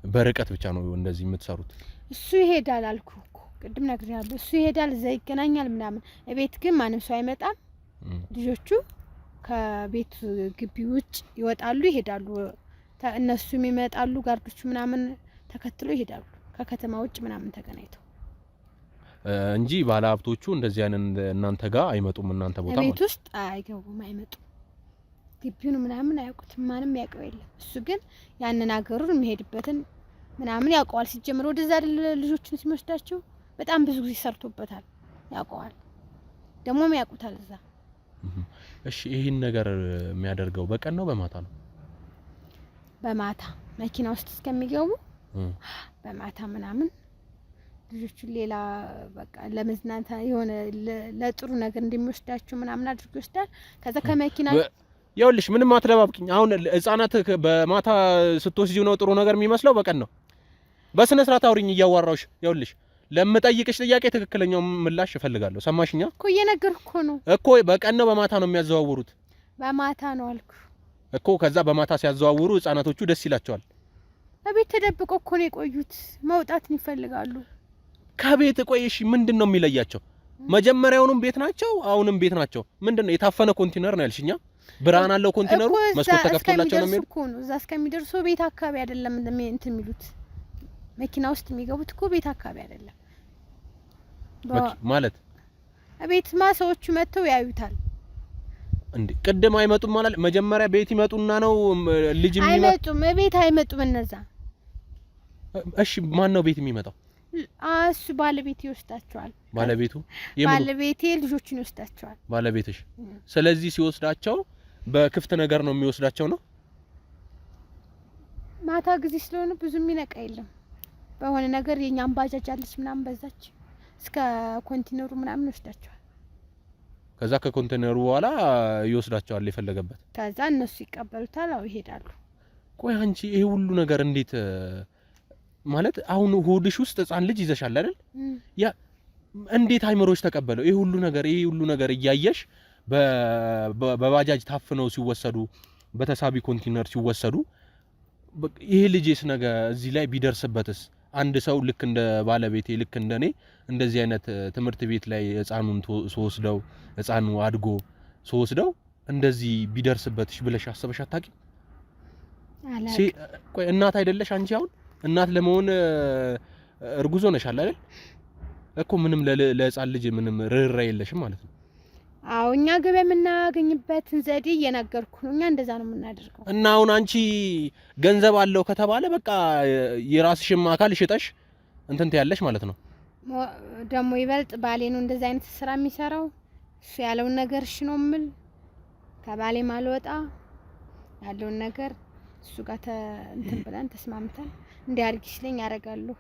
[SPEAKER 1] በርቀት ብቻ ነው እንደዚህ የምትሰሩት?
[SPEAKER 4] እሱ ይሄዳል አልኩ እኮ ቅድም ነግሬያለሁ። እሱ ይሄዳል እዛ ይገናኛል ምናምን። እቤት ግን ማንም ሰው አይመጣም። ልጆቹ ከቤት ግቢ ውጭ ይወጣሉ ይሄዳሉ። እነሱም ይመጣሉ ጋርዶቹ ምናምን ተከትለው ይሄዳሉ ከከተማ ውጭ ምናምን ተገናኝተው
[SPEAKER 1] እንጂ ባለ ሀብቶቹ እንደዚህ አይነት እናንተ ጋር አይመጡም። እናንተ ቦታ
[SPEAKER 4] ቤት ውስጥ አይገቡም፣ አይመጡም። ግቢውን ምናምን አያውቁትም፣ ማንም ያውቀው የለም። እሱ ግን ያንን አገሩን የሚሄድበትን ምናምን ያውቀዋል። ሲጀምር ወደዛ አይደል ልጆቹን ሲወስዳቸው በጣም ብዙ ጊዜ ሰርቶበታል፣ ያውቀዋል። ደግሞም ያውቁታል እዛ።
[SPEAKER 1] እሺ ይሄን ነገር የሚያደርገው በቀን ነው በማታ ነው?
[SPEAKER 4] በማታ መኪና ውስጥ እስከሚገቡ በማታ ምናምን ልጆቹን ሌላ በቃ ለመዝናናት የሆነ ለጥሩ ነገር እንደሚወስዳቸው ምናምን አድርጎ ይወስዳል። ከዛ ከመኪና
[SPEAKER 1] ይኸውልሽ ምንም አትደባብቂኝ። አሁን ህፃናት በማታ ስትወስጂው ነው ጥሩ ነገር የሚመስለው? በቀን ነው? በስነ ስርዓት አውሪኝ እያዋራሁሽ። ይኸውልሽ ለምጠይቅሽ ጥያቄ ትክክለኛው ምላሽ እፈልጋለሁ። ሰማሽኛ?
[SPEAKER 4] እኮ እየነገርኩ ነው እኮ።
[SPEAKER 1] በቀን ነው በማታ ነው የሚያዘዋውሩት?
[SPEAKER 4] በማታ ነው አልኩ
[SPEAKER 1] እኮ። ከዛ በማታ ሲያዘዋውሩ ህፃናቶቹ ደስ ይላቸዋል።
[SPEAKER 4] ከቤት ተደብቆ እኮ ነው የቆዩት። መውጣትን ይፈልጋሉ
[SPEAKER 1] ከቤት። ቆይሽ ምንድነው የሚለያቸው? መጀመሪያውንም ቤት ናቸው፣ አሁንም ቤት ናቸው። ምንድነው የታፈነ ኮንቴነር ነው ያልሽኛ? ብርሃን አለው ኮንቴነሩ፣ መስኮት ተከፍቶላቸው ነው የሚሄዱት እኮ
[SPEAKER 4] ነው። እዛ እስከሚደርሱ ቤት አካባቢ አይደለም እንትን የሚሉት። መኪና ውስጥ የሚገቡት እኮ ቤት አካባቢ አይደለም
[SPEAKER 1] ማለት።
[SPEAKER 4] ቤትማ ሰዎቹ መጥተው ያዩታል
[SPEAKER 1] እንዴ። ቅድም አይመጡም ማለት መጀመሪያ ቤት ይመጡና ነው ልጅ
[SPEAKER 4] አይመጡም። ቤት አይመጡም እነዛ።
[SPEAKER 1] እሺ ማን ነው ቤት የሚመጣው?
[SPEAKER 4] እሱ ባለቤት ይወስዳቸዋል።
[SPEAKER 1] ባለቤቴ
[SPEAKER 4] ልጆቹን ይወስዳቸዋል።
[SPEAKER 1] ባለቤትሽ? ስለዚህ ሲወስዳቸው በክፍት ነገር ነው የሚወስዳቸው ነው?
[SPEAKER 4] ማታ ጊዜ ስለሆነ ብዙ የሚነቃ የለም። በሆነ ነገር የኛም ባጃጅ አለች ምናምን በዛች እስከ ኮንቴነሩ ምናምን ይወስዳቸዋል።
[SPEAKER 1] ከዛ ከኮንቴነሩ በኋላ ይወስዳቸዋል የፈለገበት።
[SPEAKER 4] ከዛ እነሱ ይቀበሉታል፣ አው ይሄዳሉ።
[SPEAKER 1] ቆይ አንቺ ይሄ ሁሉ ነገር እንዴት ማለት አሁን ሆድሽ ውስጥ ህፃን ልጅ ይዘሻል አይደል? ያ እንዴት አይምሮሽ ተቀበለው? ይሄ ሁሉ ነገር እያየሽ በባጃጅ ታፍነው ሲወሰዱ በተሳቢ ኮንቴነር ሲወሰዱ ይሄ ልጅስ ነገ እዚህ ላይ ቢደርስበትስ? አንድ ሰው ልክ እንደ ባለቤቴ ልክ እንደኔ እንደዚህ አይነት ትምህርት ቤት ላይ ህፃኑን ተወስደው ህፃኑ አድጎ ተወስደው እንደዚህ ቢደርስበትሽ ብለሽ አስበሽ አታውቂም? ቆይ እናት አይደለሽ አንቺ? አሁን እናት ለመሆን እርጉዞ ነሻል አይደል እኮ? ምንም ለህፃን ልጅ ምንም ርህራሄ የለሽም ማለት ነው።
[SPEAKER 4] አዎ እኛ ገበያ የምናገኝበትን ዘዴ እየነገርኩ ነው። እኛ እንደዛ ነው የምናደርገው።
[SPEAKER 1] እና አሁን አንቺ ገንዘብ አለው ከተባለ በቃ የራስሽም አካል ሽጠሽ እንትን ትያለሽ ማለት ነው።
[SPEAKER 4] ደግሞ ይበልጥ ባሌ ነው እንደዛ አይነት ስራ የሚሰራው። እሱ ያለውን ነገር እሺ ነው የምል። ከባሌ ማልወጣ ያለውን ነገር እሱ ጋር እንትን ብለን ተስማምተን እንዲያርግ ሲለኝ ያደርጋለሁ።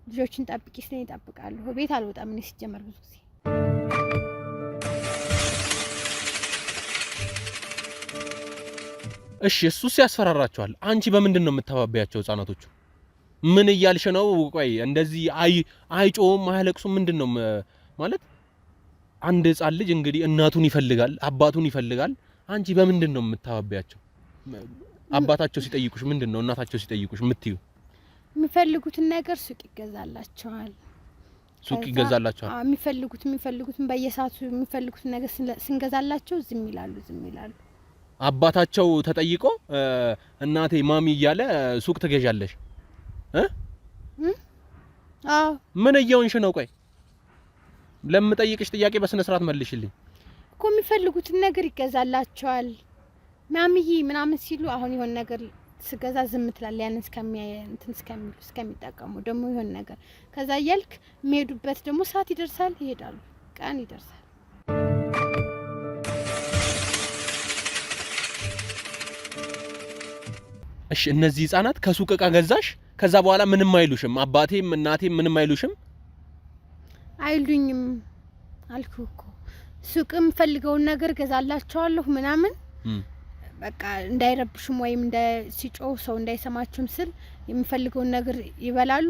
[SPEAKER 4] ልጆችን ጠብቂ ሲለኝ ይጠብቃለሁ። ቤት አልወጣም እኔ ሲጀመር ብዙ ጊዜ
[SPEAKER 1] እሺ እሱስ ያስፈራራቸዋል። አንቺ በምንድን ነው የምታባቢያቸው ህፃናቶቹ? ምን እያልሽ ነው? ቆይ እንደዚህ አይጮም አያለቅሱም? ምንድነው ማለት? አንድ ህፃን ልጅ እንግዲህ እናቱን ይፈልጋል፣ አባቱን ይፈልጋል። አንቺ በምንድን ነው የምታባቢያቸው? አባታቸው ሲጠይቁሽ ምንድነው? እናታቸው ሲጠይቁሽ የምትዩ?
[SPEAKER 4] የሚፈልጉትን ነገር ሱቅ ይገዛላቸዋል።
[SPEAKER 1] ሱቅ ይገዛላቸዋል።
[SPEAKER 4] የሚፈልጉትን በየሰዓቱ የሚፈልጉትን ነገር ስንገዛላቸው ዝም ይላሉ።
[SPEAKER 1] አባታቸው ተጠይቆ እናቴ ማሚ እያለ ሱቅ ትገዣለሽ?
[SPEAKER 4] አዎ
[SPEAKER 1] ምን እየሆንሽ ነው? ቆይ ለምጠይቅሽ ጥያቄ በስነ ስርዓት መልሽልኝ
[SPEAKER 4] እኮ። የሚፈልጉትን ነገር ይገዛላቸዋል ማሚዬ ምናምን ሲሉ አሁን ይሆን ነገር ስገዛ ዝም ትላለህ። ያንን እስከሚጠቀሙ ደግሞ ይሆን ነገር ከዛ እያልክ የሚሄዱበት ደግሞ ሰዓት ይደርሳል፣ ይሄዳሉ፣ ቀን ይደርሳል።
[SPEAKER 1] እሺ እነዚህ ህፃናት ከሱቅ እቃ ገዛሽ፣ ከዛ በኋላ ምንም አይሉሽም? አባቴም እናቴም ምንም አይሉሽም?
[SPEAKER 4] አይሉኝም አልኩ እኮ። ሱቅም ፈልገውን ነገር ገዛላቸዋለሁ ምናምን በቃ እንዳይረብሹም ወይም ሲጮህ ሰው እንዳይሰማቸውም ስል የሚፈልገውን ነገር ይበላሉ።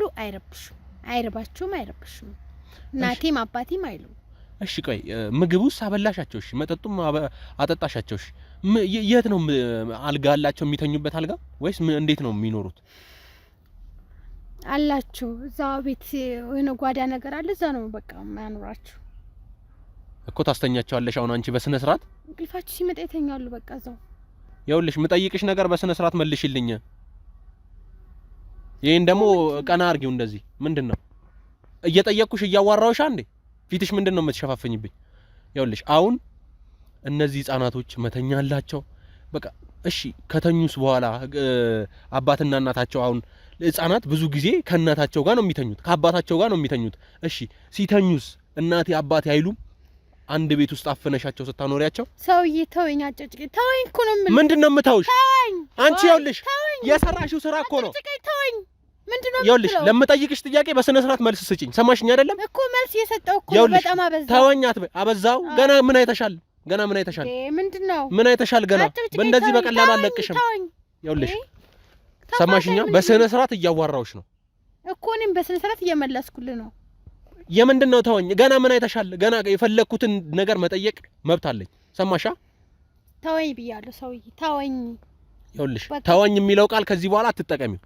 [SPEAKER 4] አይረባቸውም፣ አይረብሹም። እናቴም አባቴም አይሉ።
[SPEAKER 1] እሺ ቆይ ምግቡስ አበላሻቸው? እሺ መጠጡም አጠጣሻቸው? እሺ የት ነው አልጋ አላቸው? የሚተኙበት አልጋ ወይስ እንዴት ነው የሚኖሩት?
[SPEAKER 4] አላቸው እዛ ቤት የሆነ ጓዳ ነገር አለ፣ እዛ ነው በቃ ማኖራቸው
[SPEAKER 1] እኮ። ታስተኛቸዋለሽ አሁን አንቺ በስነ ስርዓት?
[SPEAKER 4] እንቅልፋቸው ሲመጣ ይተኛሉ በቃ እዛው።
[SPEAKER 1] ይኸውልሽ የምጠይቅሽ ነገር በስነ ስርዓት መልሽልኝ። ይሄን ደግሞ ቀና አርጊው። እንደዚህ ምንድነው እየጠየቅኩሽ እያዋራሁሽ አንዴ ፊትሽ ምንድነው የምትሸፋፈኝብኝ? ይኸውልሽ አሁን እነዚህ ህፃናቶች መተኛ አላቸው በቃ። እሺ ከተኙስ በኋላ አባትና እናታቸው፣ አሁን ህፃናት ብዙ ጊዜ ከእናታቸው ጋር ነው የሚተኙት፣ ከአባታቸው ጋር ነው የሚተኙት። እሺ ሲተኙስ እናቴ አባቴ አይሉም? አንድ ቤት ውስጥ አፈነሻቸው ስታኖሪያቸው?
[SPEAKER 4] ሰውዬ ተወኝ፣ አጨጭቂ ተወኝ እኮ ነው የምልህ።
[SPEAKER 1] ምንድነው የምታውሽ አንቺ? ይኸውልሽ የሰራሽው ስራ እኮ ነው።
[SPEAKER 4] ተወኝ። ምንድነው?
[SPEAKER 1] ይኸውልሽ ለምጠይቅሽ ጥያቄ በስነ ስርዓት መልስ ስጪኝ። ሰማሽኝ አይደለም
[SPEAKER 4] እኮ? መልስ እየሰጠው እኮ በጣም አበዛው።
[SPEAKER 1] ተወኝ አትበይ። አበዛው? ገና ምን አይተሻል?
[SPEAKER 4] ምንድነው?
[SPEAKER 1] ምን አይተሻል? ገና በእንደዚህ በቀላሉ አለቅሽም። ይኸውልሽ ሰማሽኛ? በስነ ስርዓት እያዋራሁሽ ነው
[SPEAKER 4] እኮ። እኔም በስነ ስርዓት እየመለስኩልህ ነው።
[SPEAKER 1] የምንድነው ተወኝ? ገና ምን አይተሻል? ገና የፈለኩትን ነገር መጠየቅ መብት አለኝ። ሰማሻ?
[SPEAKER 4] ተወኝ ብያለሁ ሰውዬ፣ ተወኝ።
[SPEAKER 1] ይኸውልሽ ተወኝ የሚለው ቃል ከዚህ በኋላ አትጠቀሚው።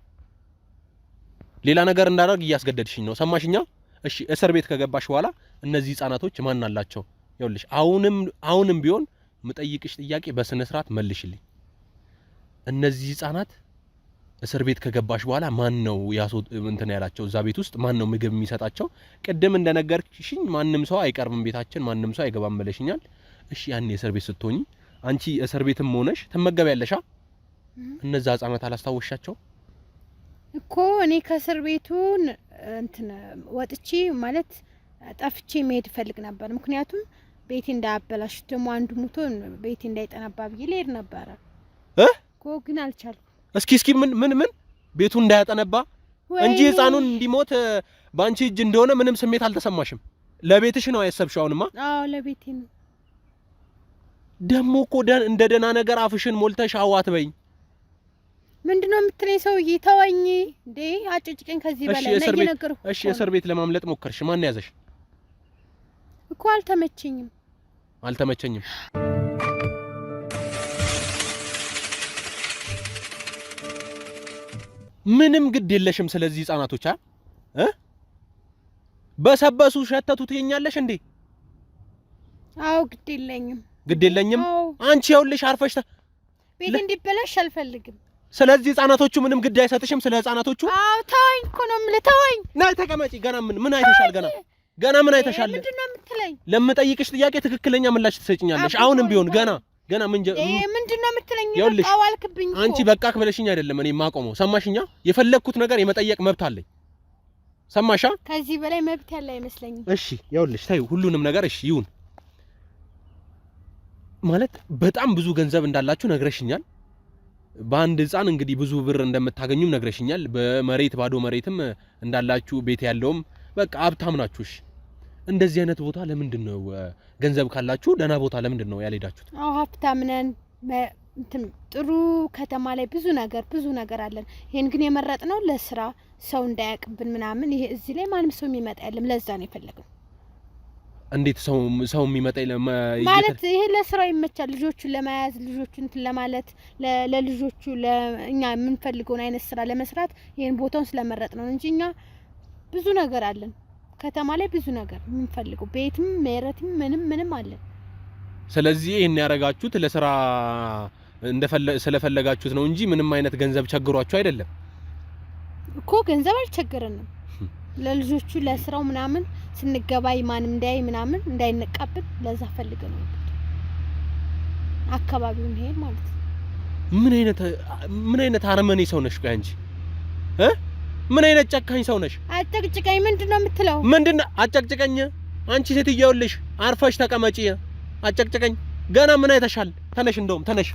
[SPEAKER 1] ሌላ ነገር እንዳደርግ እያስገደድሽኝ ነው። ሰማሽኛ? እሺ እስር ቤት ከገባሽ በኋላ እነዚህ ህፃናቶች ማን አላቸው? ይኸውልሽ አሁንም ቢሆን የምጠይቅሽ ጥያቄ በስነ ስርዓት መልሽልኝ። እነዚህ ህፃናት እስር ቤት ከገባሽ በኋላ ማን ነው እንትን ያላቸው? እዛ ቤት ውስጥ ማን ነው ምግብ የሚሰጣቸው? ቅድም እንደነገርሽኝ ማንም ሰው አይቀርብም ቤታችን፣ ማንም ሰው አይገባም ብለሽኛል። እሺ ያኔ እስር ቤት ስትሆኚ አንቺ እስር ቤትም ሆነሽ ትመገቢያለሽ? እነዛ ህፃናት አላስታወሻቸው
[SPEAKER 4] እኮ? እኔ ከእስር ቤቱ እንትን ወጥቼ ማለት ጠፍቼ መሄድ ፈልግ ነበር። ምክንያቱም ቤቴ እንዳያበላሽ ደግሞ አንዱ ሙቶ ቤቴ እንዳይጠናባ ብዬ ልሄድ ነበረ እኮ፣ ግን አልቻልኩም።
[SPEAKER 1] እስኪ ምን ቤቱ እንዳያጠነባ እንጂ ህፃኑን እንዲሞት ባንቺ እጅ እንደሆነ ምንም ስሜት አልተሰማሽም? ለቤትሽ ነው ያሰብሽው? አሁንማ
[SPEAKER 4] አዎ ለቤቴ ነው።
[SPEAKER 1] ደሞ እኮ እንደ ደህና ነገር አፍሽን ሞልተሽ አዋት በይኝ።
[SPEAKER 4] ምንድነው የምትለኝ ሰውዬ? ተወኝ እንዴ አጭጭቀኝ ከዚህ በላይ ነው እየነገርኩ።
[SPEAKER 1] እሺ እስር ቤት ለማምለጥ ሞከርሽ? ማን ያዘሽ?
[SPEAKER 4] እኮ አልተመቸኝም።
[SPEAKER 1] ምንም ግድ የለሽም ስለዚህ ህፃናቶች በሰበሱ ሸተቱ ትኛለሽ እንዴ?
[SPEAKER 4] አዎ ግድ የለኝም።
[SPEAKER 1] አንቺ ይኸውልሽ አርፈሽ
[SPEAKER 4] ቤት እንዲበላሽ አልፈልግም።
[SPEAKER 1] ስለዚህ ህፃናቶቹ ምንም ግድ አይሰጥሽም ስለ ህፃናቶቹ?
[SPEAKER 4] አዎ ተወኝ እኮ ነው የምልህ ተወኝ።
[SPEAKER 1] ናይ ተቀመጪ። ገና ምን አይተሻል? ገና ምን አይተሻል?
[SPEAKER 4] ምንድነው የምትለኝ?
[SPEAKER 1] ለምጠይቅሽ ጥያቄ ትክክለኛ ምላሽ ትሰጪኛለሽ። አሁንም ቢሆን ገና
[SPEAKER 4] ምንድነው የምትለኝ?
[SPEAKER 1] አዋልክብኝ እኮ አንቺ በቃክ ብለሽኝ አይደለም እኔ ማቆመው። ሰማሽኛ? የፈለግኩት ነገር የመጠየቅ መብት አለኝ። ሰማሻ?
[SPEAKER 4] ከዚህ በላይ መብት ያለ አይመስለኝም።
[SPEAKER 1] እሺ ይኸውልሽ ታዩ ሁሉንም ነገር እሺ ይሁን ማለት በጣም ብዙ ገንዘብ እንዳላችሁ ነግረሽኛል። በአንድ ህፃን እንግዲህ ብዙ ብር እንደምታገኙም ነግረሽኛል። በመሬት ባዶ መሬትም እንዳላችሁ ቤት ያለውም በቃ ሀብታም ናችሁ። እሺ እንደዚህ አይነት ቦታ ለምንድን ነው ገንዘብ ካላችሁ ደህና ቦታ ለምንድን ነው ያልሄዳችሁት?
[SPEAKER 4] አዎ ሀብታም ነን፣ ጥሩ ከተማ ላይ ብዙ ነገር አለን። ይሄን ግን የመረጥነው ለስራ ሰው እንዳያቅብን ምናምን። ይሄ እዚህ ላይ ማንም ሰው የሚመጣ የለም። ለዛ ነው የፈለገው።
[SPEAKER 1] እንዴት ሰው የሚመጣ
[SPEAKER 4] ማለት ይሄ ለስራው ይመቻል። ልጆቹን ለማያዝ ልጆቹን ለማለት ለልጆቹ ለኛ የምንፈልገውን አይነት ስራ ለመስራት ይሄን ቦታውን ስለመረጥ ነው እንጂ እኛ ብዙ ነገር አለን። ከተማ ላይ ብዙ ነገር የምንፈልገው ቤትም መሬትም ምንም አለን።
[SPEAKER 1] ስለዚህ ይሄን ያረጋችሁት ለስራ ስለፈለጋችሁት ነው እንጂ ምንም አይነት ገንዘብ ቸግሯችሁ አይደለም
[SPEAKER 4] እኮ። ገንዘብ አልቸገረንም። ለልጆቹ ለስራው ምናምን ስንገባይ ማንም እንዳይ ምናምን እንዳይነቃብን ለዛ ፈልገን ነው አካባቢውን ሄድ ማለት ነው።
[SPEAKER 1] ምን አይነት አረመኔ ሰው ነሽ? ቆይ አንቺ ምን አይነት ጨካኝ ሰው ነሽ?
[SPEAKER 4] አጨቅጭቀኝ። ምንድነው የምትለው?
[SPEAKER 1] ምንድነው አጨቅጭቀኝ? አንቺ ሴትየውልሽ አርፈሽ ተቀመጪ። አጨቅጭቀኝ ገና ምን አይተሻል? ተነሽ፣ እንደውም ተነሽ።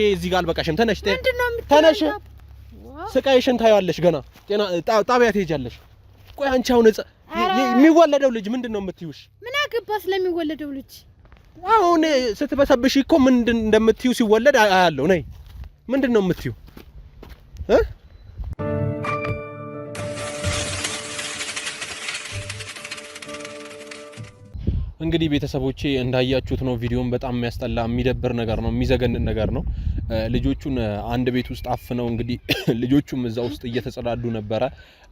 [SPEAKER 1] እዚህ ጋር አልበቃሽም። ተነሽ፣ ተነሽ። ስቃይሽን ታያለሽ። ገና ጤና ጣቢያ ትሄጃለሽ። ቆይ አንቺ አሁን የሚወለደው ልጅ ምንድነው የምትዩሽ?
[SPEAKER 4] ምን አገባ ስለሚወለደው ልጅ?
[SPEAKER 1] አሁን ስትበሰብሽ እኮ ምንድን እንደምትዩ ሲወለድ አያለው። ነይ ምንድነው የምትዩ? እንግዲህ ቤተሰቦቼ እንዳያችሁት ነው። ቪዲዮን በጣም የሚያስጠላ የሚደብር ነገር ነው፣ የሚዘገንን ነገር ነው። ልጆቹን አንድ ቤት ውስጥ አፍነው እንግዲህ ልጆቹም እዛ ውስጥ እየተጸዳዱ ነበረ።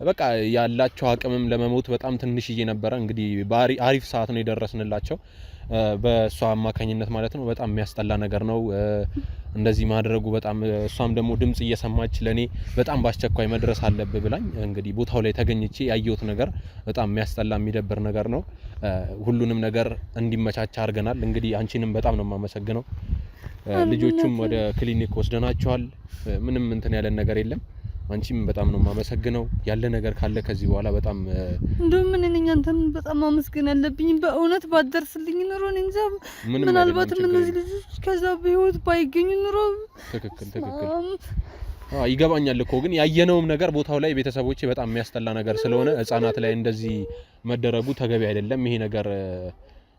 [SPEAKER 1] በቃ ያላቸው አቅምም ለመሞት በጣም ትንሽዬ ነበረ። እንግዲህ አሪፍ ሰዓት ነው የደረስንላቸው በእሷ አማካኝነት ማለት ነው። በጣም የሚያስጠላ ነገር ነው እንደዚህ ማድረጉ በጣም። እሷም ደግሞ ድምጽ እየሰማች ለኔ በጣም ባስቸኳይ መድረስ አለብህ ብላኝ እንግዲህ ቦታው ላይ ተገኝቼ ያየሁት ነገር በጣም የሚያስጠላ የሚደብር ነገር ነው። ሁሉንም ነገር እንዲመቻቻ አድርገናል። እንግዲህ አንቺንም በጣም ነው የማመሰግነው። ልጆቹም ወደ ክሊኒክ ወስደናቸዋል። ምንም እንትን ያለን ነገር የለም። አንቺም በጣም ነው የማመሰግነው። ያለ ነገር ካለ ከዚህ በኋላ በጣም
[SPEAKER 3] እንደውም እኔ አንተን በጣም ማመስገን ያለብኝ በእውነት ባደርስልኝ ኑሮ እንጃ ምናልባት እነዚህ ልጆች ከዛ በህይወት ባይገኙ ኑሮ። ትክክል
[SPEAKER 1] ይገባኛል እኮ ግን ያየነውም ነገር ቦታው ላይ ቤተሰቦቼ በጣም የሚያስጠላ ነገር ስለሆነ ህፃናት ላይ እንደዚህ መደረጉ ተገቢ አይደለም። ይሄ ነገር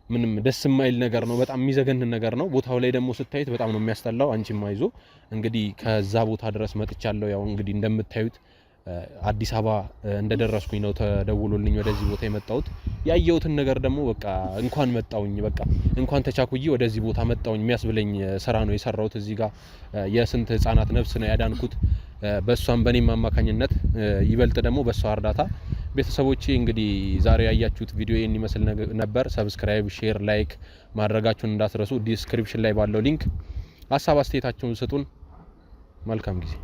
[SPEAKER 1] ምንም ደስ የማይል ነገር ነው። በጣም የሚዘገንን ነገር ነው። ቦታው ላይ ደግሞ ስታዩት በጣም ነው የሚያስጠላው። አንቺም አይዞ እንግዲህ ከዛ ቦታ ድረስ መጥቻለሁ። ያው እንግዲህ እንደምታዩት አዲስ አበባ እንደደረስኩኝ ነው ተደውሎልኝ ወደዚህ ቦታ የመጣሁት። ያየሁትን ነገር ደግሞ በቃ እንኳን መጣውኝ በቃ እንኳን ተቻኩዬ ወደዚህ ቦታ መጣውኝ የሚያስብለኝ ስራ ነው የሰራሁት። እዚህ ጋር የስንት ህፃናት ነፍስ ነው ያዳንኩት በሷም በኔም አማካኝነት ይበልጥ ደግሞ በሷ እርዳታ። ቤተሰቦቼ እንግዲህ ዛሬ ያያችሁት ቪዲዮ ይሄን ይመስል ነበር። ሰብስክራይብ፣ ሼር፣ ላይክ ማድረጋችሁን እንዳትረሱ። ዲስክሪፕሽን ላይ ባለው ሊንክ ሀሳብ አስተያየታችሁን ስጡን። መልካም ጊዜ